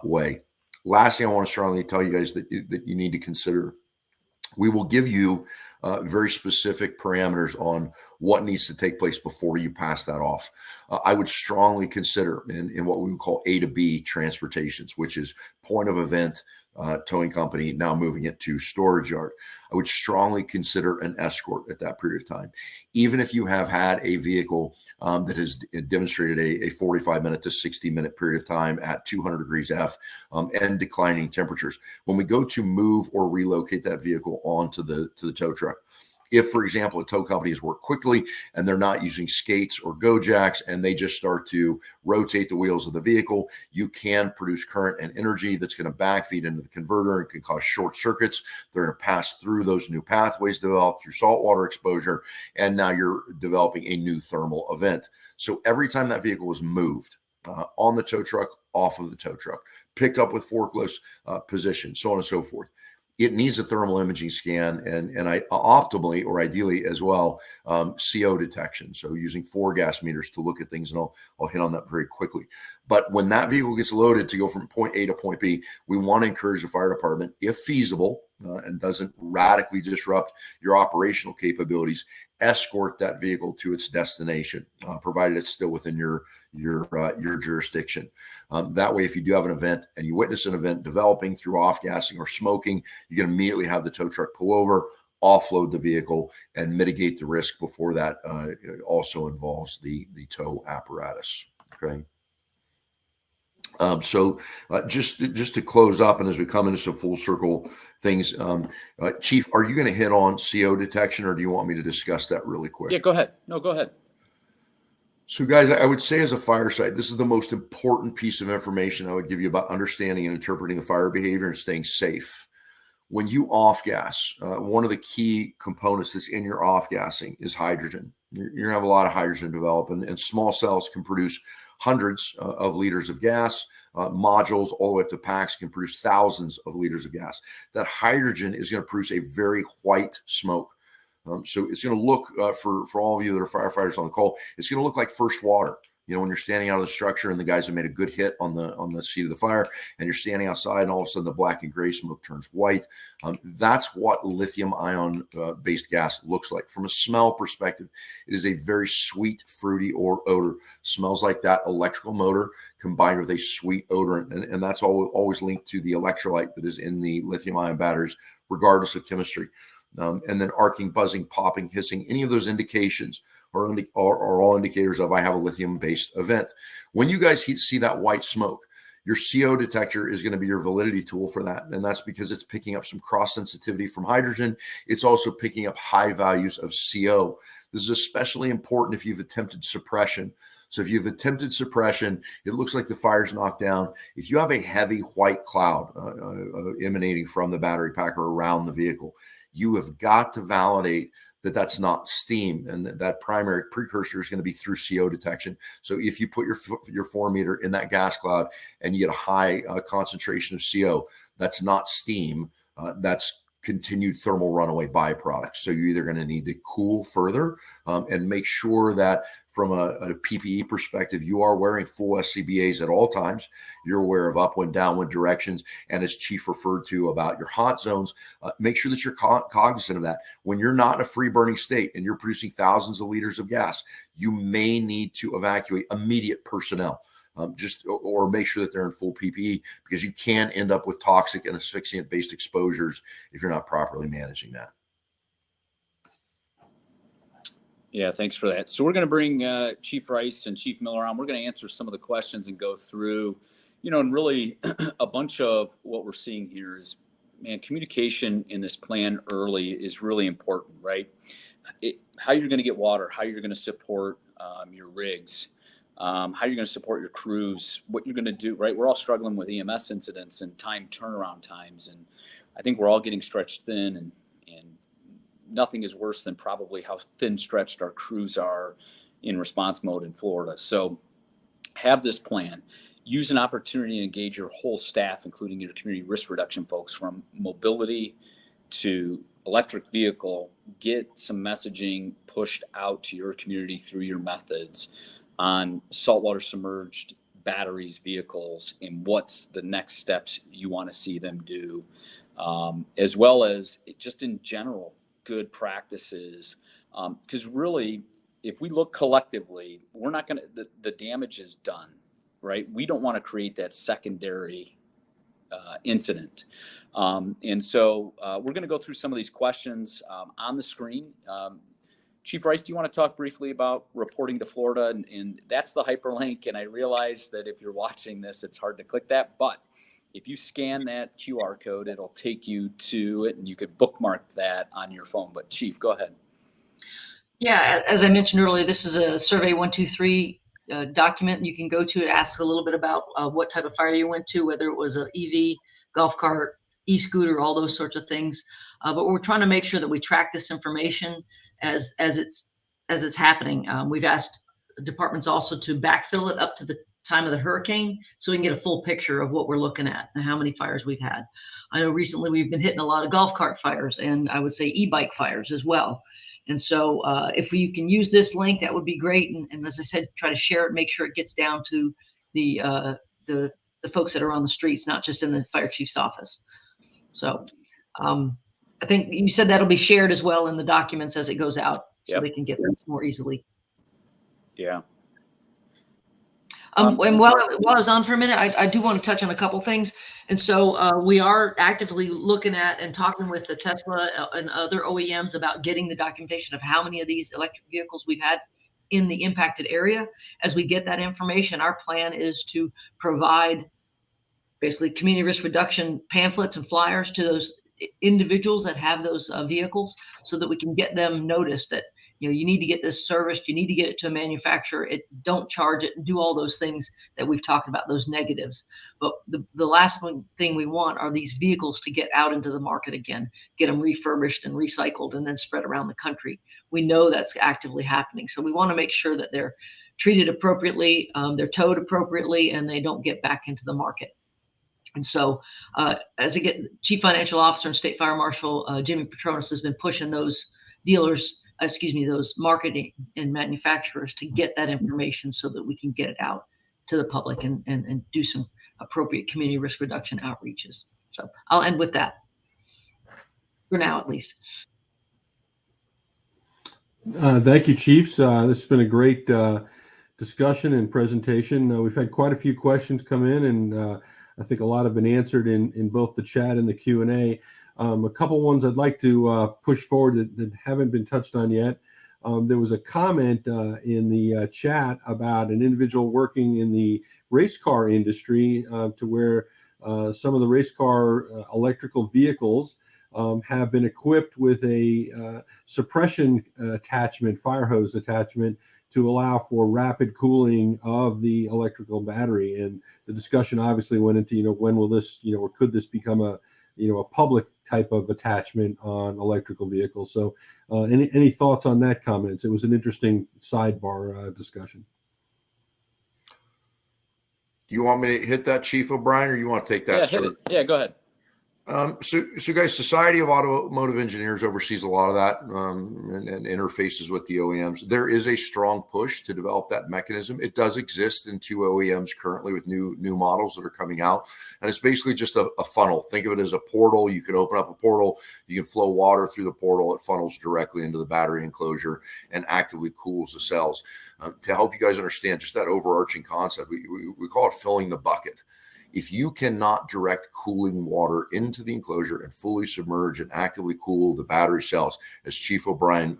way. Lastly, I want to strongly tell you guys that you need to consider, we will give you very specific parameters on what needs to take place before you pass that off. I would strongly consider in what we would call A to B transportations, which is point of event, towing company, now moving it to storage yard. I would strongly consider an escort at that period of time. Even if you have had a vehicle that has demonstrated a 45-minute to 60-minute period of time at 200 degrees F and declining temperatures. When we go to move or relocate that vehicle onto the tow truck, if, for example, a tow company has worked quickly and they're not using skates or go jacks and they just start to rotate the wheels of the vehicle, you can produce current and energy that's going to backfeed into the converter and can cause short circuits. They're going to pass through those new pathways developed through saltwater exposure, and now you're developing a new thermal event. So every time that vehicle is moved on the tow truck, off of the tow truck, picked up with forklifts, positioned, so on and so forth, it needs a thermal imaging scan and I optimally or ideally as well, CO detection. So using 4 gas meters to look at things, and I'll hit on that very quickly. But when that vehicle gets loaded to go from point A to point B, we want to encourage the fire department, if feasible, and doesn't radically disrupt your operational capabilities, escort that vehicle to its destination, provided it's still within your jurisdiction. That way, if you do have an event and you witness an event developing through off-gassing or smoking, you can immediately have the tow truck pull over, offload the vehicle, and mitigate the risk before that also involves the tow apparatus. Okay. So just to close up, and as we come into some full circle things, Chief, are you going to hit on CO detection, or do you want me to discuss that really quick? Yeah, go ahead. No, go ahead. So guys, I would say as a fire site, this is the most important piece of information I would give you about understanding and interpreting the fire behavior and staying safe. When you off gas, one of the key components that's in your off gassing is hydrogen. You're going to have a lot of hydrogen develop, and small cells can produce hundreds of liters of gas. Modules all the way up to packs can produce thousands of liters of gas. That hydrogen is going to produce a very white smoke. So it's going to look, for all of you that are firefighters on the call, it's going to look like first water. You know, when you're standing out of the structure and the guys have made a good hit on the seat of the fire, and you're standing outside, and all of a sudden the black and gray smoke turns white. That's what lithium ion based gas looks like. From a smell perspective, it is a very sweet, fruity odor. Smells like that electrical motor combined with a sweet odorant, and that's always linked to the electrolyte that is in the lithium ion batteries, regardless of chemistry. And then arcing, buzzing, popping, hissing, any of those indications are all indicators of I have a lithium-based event. When you guys see that white smoke, your CO detector is going to be your validity tool for that. And that's because it's picking up some cross sensitivity from hydrogen. It's also picking up high values of CO. This is especially important if you've attempted suppression. So if you've attempted suppression, it looks like the fire's knocked down. If you have a heavy white cloud emanating from the battery pack or around the vehicle, you have got to validate that that's not steam, and that primary precursor is going to be through CO detection. So if you put your 4 meter in that gas cloud and you get a high concentration of CO, that's not steam. That's continued thermal runaway byproducts. So you're either going to need to cool further and make sure that from a PPE perspective, you are wearing full SCBAs at all times. You're aware of upwind, downwind directions. And as Chief referred to about your hot zones, make sure that you're cognizant of that. When you're not in a free burning state and you're producing thousands of liters of gas, you may need to evacuate immediate personnel. Or make sure that they're in full PPE, because you can end up with toxic and asphyxiant based exposures if you're not properly managing that. Yeah, thanks for that. So we're going to bring Chief Rice and Chief Miller on. We're going to answer some of the questions and go through, and really a bunch of what we're seeing here is, man, communication in this plan early is really important, right? How you're going to get water, how you're going to support your rigs, how you're going to support your crews, what you're going to do, right? We're all struggling with EMS incidents and time turnaround times. And I think we're all getting stretched thin, and nothing is worse than probably how thin stretched our crews are in response mode in Florida. So have this plan. Use an opportunity to engage your whole staff, including your community risk reduction folks, from mobility to electric vehicle. Get some messaging pushed out to your community through your methods on saltwater submerged batteries, vehicles, and what's the next steps you want to see them do, as well as just in general, good practices. Because really, if we look collectively, we're not going to, the damage is done, right? We don't want to create that secondary incident. And so we're going to go through some of these questions on the screen. Chief Rice, do you want to talk briefly about reporting to Florida? And that's the hyperlink. And I realize that if you're watching this, it's hard to click that. But if you scan that QR code, it'll take you to it, and you could bookmark that on your phone. But Chief, go ahead. Yeah, as I mentioned earlier, this is a Survey 123 document. You can go to it, ask a little bit about what type of fire you went to, whether it was an EV, golf cart, e-scooter, all those sorts of things. But we're trying to make sure that we track this information as it's happening. We've asked departments also to backfill it up to the time of the hurricane, so we can get a full picture of what we're looking at and how many fires we've had. I know recently we've been hitting a lot of golf cart fires, and I would say e-bike fires as well. And so if you can use this link, that would be great. And as I said, try to share it, make sure it gets down to the folks that are on the streets, not just in the fire chief's office. So I think you said that'll be shared as well in the documents as it goes out, so they can get them more easily. Yeah. And while I was on for a minute, I do want to touch on a couple things. And so we are actively looking at and talking with the Tesla and other OEMs about getting the documentation of how many of these electric vehicles we've had in the impacted area. As we get that information, our plan is to provide basically community risk reduction pamphlets and flyers to those individuals that have those vehicles, so that we can get them noticed that, you need to get this serviced, you need to get it to a manufacturer, don't charge it, and do all those things that we've talked about, those negatives. But the last thing we want are these vehicles to get out into the market again, get them refurbished and recycled, and then spread around the country. We know that's actively happening. So we want to make sure that they're treated appropriately, they're towed appropriately, and they don't get back into the market. And so as Chief Financial Officer and State Fire Marshal Jimmy Petronas has been pushing those dealers those marketing and manufacturers to get that information so that we can get it out to the public and do some appropriate community risk reduction outreaches. So I'll end with that for now, at least. Thank you, Chiefs. This has been a great discussion and presentation. We've had quite a few questions come in, and I think a lot have been answered in both the chat and the Q&A. A couple ones I'd like to push forward that haven't been touched on yet. There was a comment in the chat about an individual working in the race car industry to where some of the race car electrical vehicles have been equipped with a suppression attachment, fire hose attachment, to allow for rapid cooling of the electrical battery. And the discussion obviously went into, when will this, or could this become a public type of attachment on electrical vehicles? So any thoughts on that comments? It was an interesting sidebar discussion. Do you want me to hit that, Chief O'Brien, or you want to take that? Yeah, hit it. Yeah, go ahead. So guys, Society of Automotive Engineers oversees a lot of that and interfaces with the OEMs. There is a strong push to develop that mechanism. It does exist in 2 OEMs currently with new models that are coming out. And it's basically just a funnel. Think of it as a portal. You can open up a portal. You can flow water through the portal. It funnels directly into the battery enclosure and actively cools the cells. To help you guys understand just that overarching concept, we call it filling the bucket. If you cannot direct cooling water into the enclosure and fully submerge and actively cool the battery cells, as Chief O'Brien,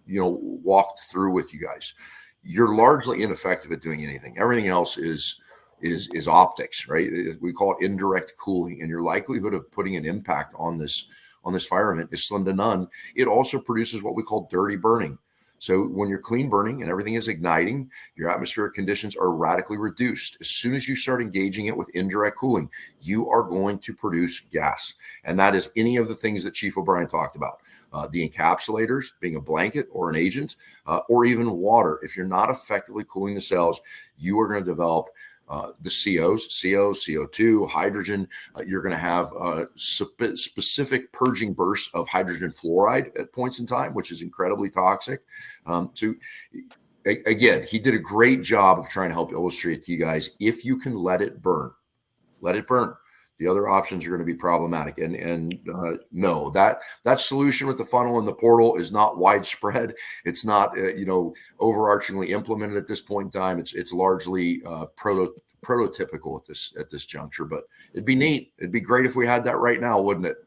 walked through with you guys, you're largely ineffective at doing anything. Everything else is optics, right? We call it indirect cooling, and your likelihood of putting an impact on this fire event is slim to none. It also produces what we call dirty burning. So when you're clean burning and everything is igniting, your atmospheric conditions are radically reduced. As soon as you start engaging it with indirect cooling, you are going to produce gas. And that is any of the things that Chief O'Brien talked about. The encapsulators being a blanket or an agent, or even water. If you're not effectively cooling the cells, you are going to develop the COs, CO, CO2, hydrogen. You're going to have specific purging bursts of hydrogen fluoride at points in time, which is incredibly toxic. Again, he did a great job of trying to help illustrate to you guys, if you can let it burn, let it burn. The other options are going to be problematic. And no, that solution with the funnel and the portal is not widespread. It's not, overarchingly implemented at this point in time. It's largely prototypical at this juncture, but it'd be neat. It'd be great if we had that right now, wouldn't it?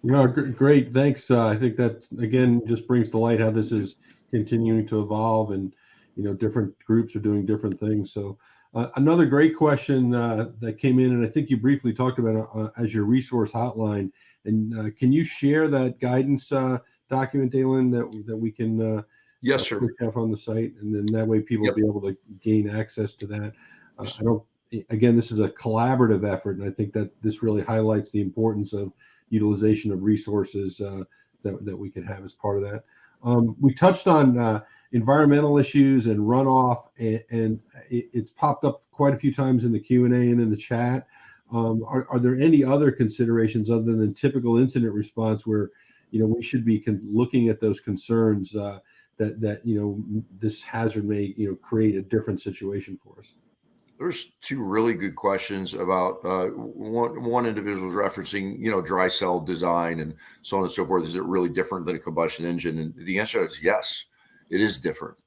No, great. Thanks. I think that, again, just brings to light how this is continuing to evolve, and, different groups are doing different things. So another great question that came in, and I think you briefly talked about it as your resource hotline. And can you share that guidance document, Dalen, that we can yes, sir, have on the site, and then that way people will be able to gain access to that. Again, this is a collaborative effort, and I think that this really highlights the importance of utilization of resources that we can have as part of that. We touched on environmental issues and runoff, and it's popped up quite a few times in the Q&A and in the chat. Are there any other considerations other than typical incident response where, we should be looking at those concerns that this hazard may, create a different situation for us? There's 2 really good questions about one individual was referencing, dry cell design and so on and so forth. Is it really different than a combustion engine? And the answer is yes, it is different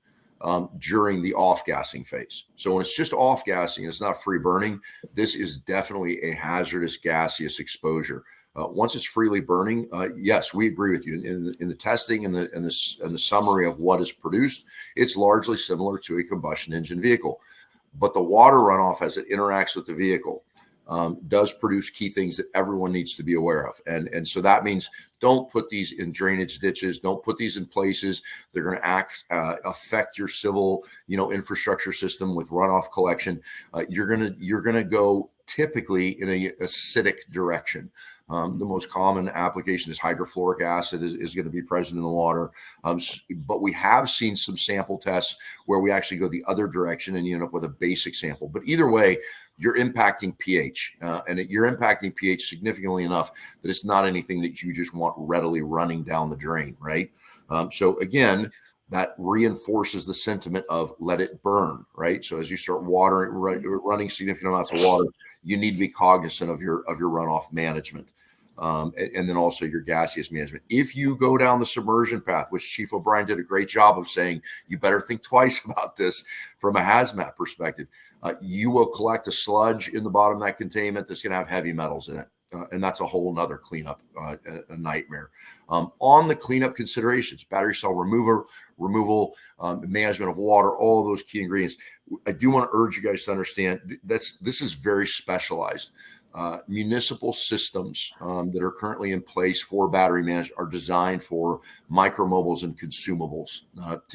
during the off-gassing phase. So when it's just off-gassing, it's not free burning. This is definitely a hazardous gaseous exposure. Once it's freely burning, yes, we agree with you. In the testing and the summary of what is produced, it's largely similar to a combustion engine vehicle. But the water runoff, as it interacts with the vehicle, does produce key things that everyone needs to be aware of. And so that means don't put these in drainage ditches. Don't put these in places that are going to affect your civil, infrastructure system with runoff collection. You're going to go typically in a acidic direction. The most common application is hydrofluoric acid is going to be present in the water. But we have seen some sample tests where we actually go the other direction and you end up with a basic sample. But either way, you're impacting pH, and you're impacting pH significantly enough that it's not anything that you just want readily running down the drain, right? So again, that reinforces the sentiment of let it burn, right? So as you start running significant amounts of water, you need to be cognizant of your runoff management. And then also your gaseous management. If you go down the submersion path, which Chief O'Brien did a great job of saying, you better think twice about this from a hazmat perspective. You will collect a sludge in the bottom of that containment that's going to have heavy metals in it. And that's a whole nother cleanup, a nightmare. On the cleanup considerations, battery cell removal, management of water, all of those key ingredients. I do want to urge you guys to understand this is very specialized. Municipal systems that are currently in place for battery management are designed for micromobiles and consumables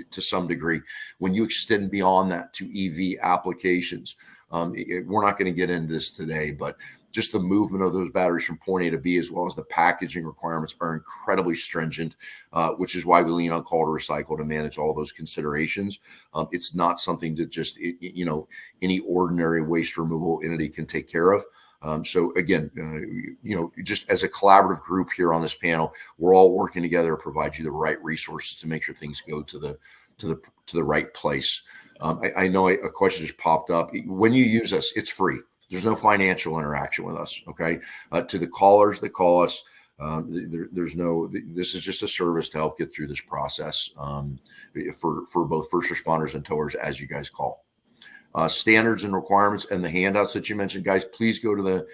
to some degree. When you extend beyond that to EV applications, we're not going to get into this today, but just the movement of those batteries from point A to B, as well as the packaging requirements, are incredibly stringent, which is why we lean on Call to Recycle to manage all those considerations. It's not something that just, any ordinary waste removal entity can take care of. So again, just as a collaborative group here on this panel, we're all working together to provide you the right resources to make sure things go to the right place. I know a question just popped up. When you use us, it's free. There's no financial interaction with us. Okay. To the callers that call us, this is just a service to help get through this process for both first responders and towers as you guys call. Standards and requirements and the handouts that you mentioned, guys, please go to the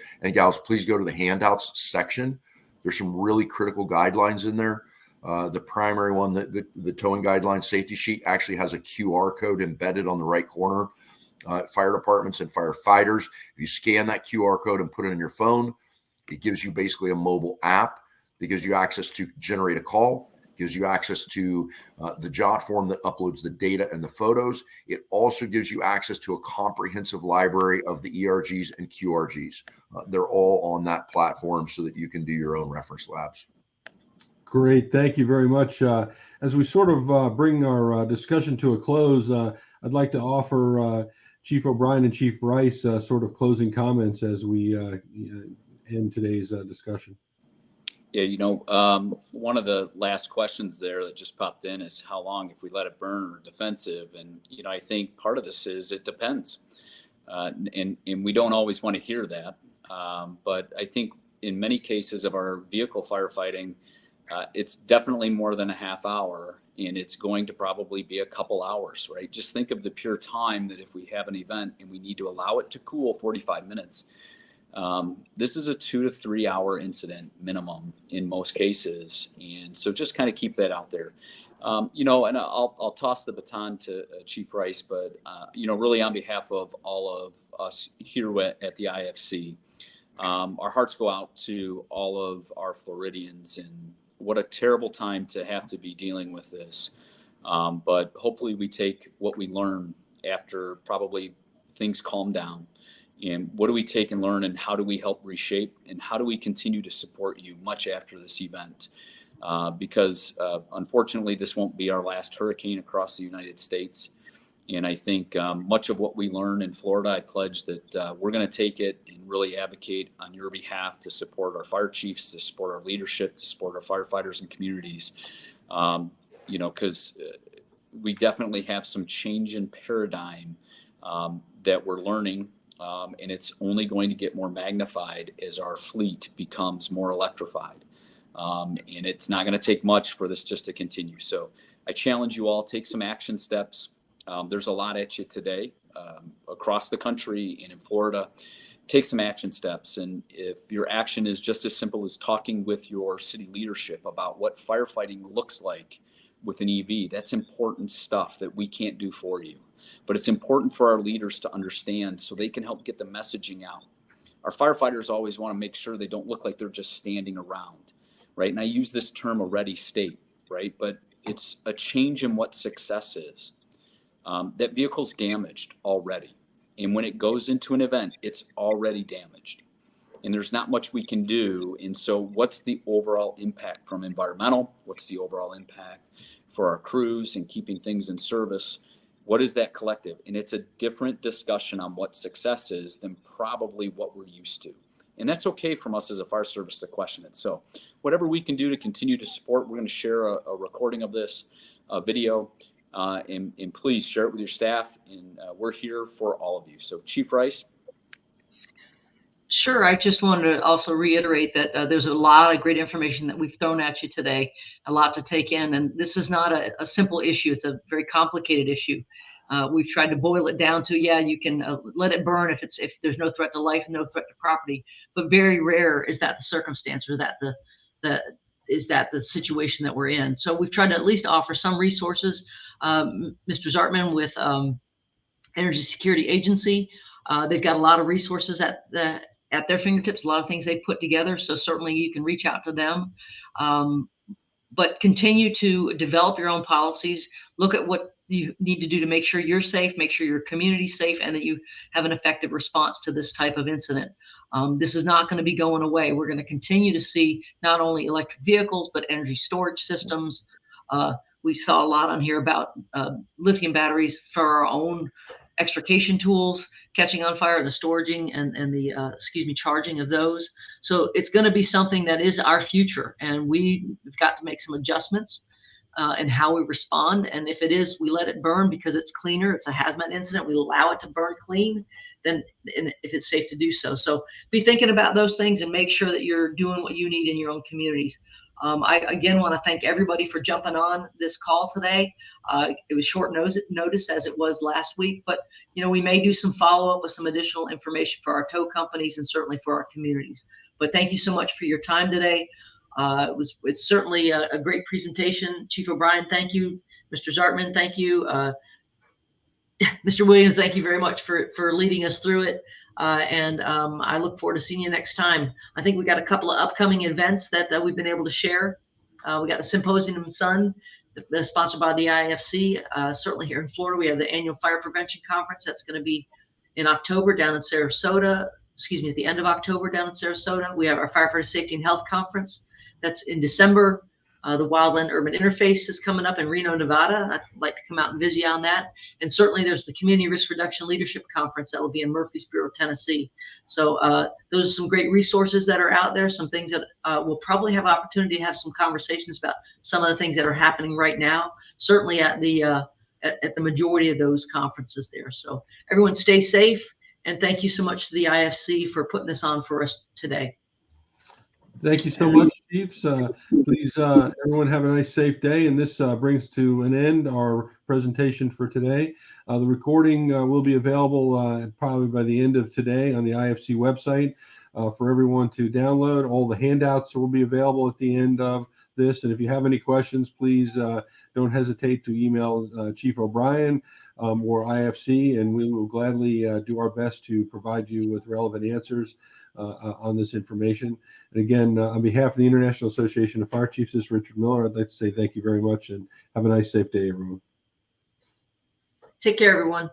handouts section. There's some really critical guidelines in there. The primary one, the towing guideline safety sheet, actually has a QR code embedded on the right corner. Fire departments and firefighters, if you scan that QR code and put it in your phone, it gives you basically a mobile app that gives you access to generate a call, gives you access to the JOT form that uploads the data and the photos. It also gives you access to a comprehensive library of the ERGs and QRGs. They're all on that platform so that you can do your own reference labs. Great. Thank you very much. As we sort of bring our discussion to a close, I'd like to offer Chief O'Brien and Chief Rice sort of closing comments as we end today's discussion. Yeah, one of the last questions there that just popped in is how long if we let it burn or defensive? And, I think part of this is it depends. And we don't always want to hear that. But I think in many cases of our vehicle firefighting, it's definitely more than a half hour, and it's going to probably be a couple hours, right? Just think of the pure time that if we have an event and we need to allow it to cool 45 minutes, this is a 2 to 3 hour incident minimum in most cases. And so just kind of keep that out there. And I'll toss the baton to Chief Rice, but, really on behalf of all of us here at the IFC, our hearts go out to all of our Floridians, and what a terrible time to have to be dealing with this. But hopefully we take what we learn after probably things calm down, and what do we take and learn, and how do we help reshape, and how do we continue to support you much after this event? Because unfortunately, this won't be our last hurricane across the United States. And I think much of what we learn in Florida, I pledge that we're going to take it and really advocate on your behalf to support our fire chiefs, to support our leadership, to support our firefighters and communities. Because we definitely have some change in paradigm that we're learning. And it's only going to get more magnified as our fleet becomes more electrified. And it's not going to take much for this just to continue. So I challenge you all, take some action steps. There's a lot at you today across the country and in Florida. Take some action steps. And if your action is just as simple as talking with your city leadership about what firefighting looks like with an EV, that's important stuff that we can't do for you. But it's important for our leaders to understand so they can help get the messaging out. Our firefighters always want to make sure they don't look like they're just standing around, right? And I use this term a ready state, right? But it's a change in what success is. That vehicle's damaged already. And when it goes into an event, it's already damaged. and there's not much we can do. And so what's the overall impact from environmental? What's the overall impact for our crews and keeping things in service? What is that collective? And it's a different discussion on what success is than probably what we're used to. And that's okay from us as a fire service to question it. So whatever we can do to continue to support, we're going to share a recording of this video, and please share it with your staff. And we're here for all of you. So Chief Rice. Sure. I just wanted to also reiterate that there's a lot of great information that we've thrown at you today, a lot to take in. And this is not a simple issue. It's a very complicated issue. We've tried to boil it down to, yeah, you can let it burn if there's no threat to life, no threat to property. But very rare is that the circumstance, or that the situation that we're in. So we've tried to at least offer some resources. Mr. Zartman with Energy Security Agency, they've got a lot of resources at their fingertips, a lot of things they've put together. So certainly you can reach out to them, but continue to develop your own policies. Look at what you need to do to make sure you're safe, make sure your community's safe, and that you have an effective response to this type of incident. This is not going to be going away. We're going to continue to see not only electric vehicles, but energy storage systems. We saw a lot on here about lithium batteries for our own extrication tools catching on fire, the storaging and the charging of those. So it's going to be something that is our future, and we've got to make some adjustments in how we respond. And if it is, we let it burn because it's cleaner, it's a hazmat incident, we allow it to burn clean, then if it's safe to do so. So be thinking about those things and make sure that you're doing what you need in your own communities. I again want to thank everybody for jumping on this call today. It was short notice as it was last week, but we may do some follow-up with some additional information for our tow companies and certainly for our communities. But thank you so much for your time today. It's certainly a great presentation. Chief O'Brien, thank you. Mr. Zartman, thank you. Mr. Williams, thank you very much for leading us through it. And I look forward to seeing you next time. I think we got a couple of upcoming events that we've been able to share. We got the Symposium Sun, sponsored by the IFC. Certainly here in Florida, we have the annual Fire Prevention Conference. That's going to be in October down in Sarasota. At the end of October down in Sarasota. We have our Firefighter Safety and Health Conference. That's in December. The Wildland Urban Interface is coming up in Reno, Nevada. I'd like to come out and visit you on that. And certainly there's the Community Risk Reduction Leadership Conference that will be in Murfreesboro, Tennessee. So those are some great resources that are out there, some things that we'll probably have opportunity to have some conversations about some of the things that are happening right now, certainly at the majority of those conferences there. So everyone stay safe, and thank you so much to the IFC for putting this on for us today. Thank you so much, Chiefs. Please, everyone have a nice, safe day. And this brings to an end our presentation for today. The recording will be available probably by the end of today on the IFC website for everyone to download. All the handouts will be available at the end of this. And if you have any questions, please don't hesitate to email Chief O'Brien or IFC, and we will gladly do our best to provide you with relevant answers on this information. And again, on behalf of the International Association of Fire Chiefs, this is Richard Miller. I'd like to say thank you very much and have a nice, safe day, everyone. Take care, everyone.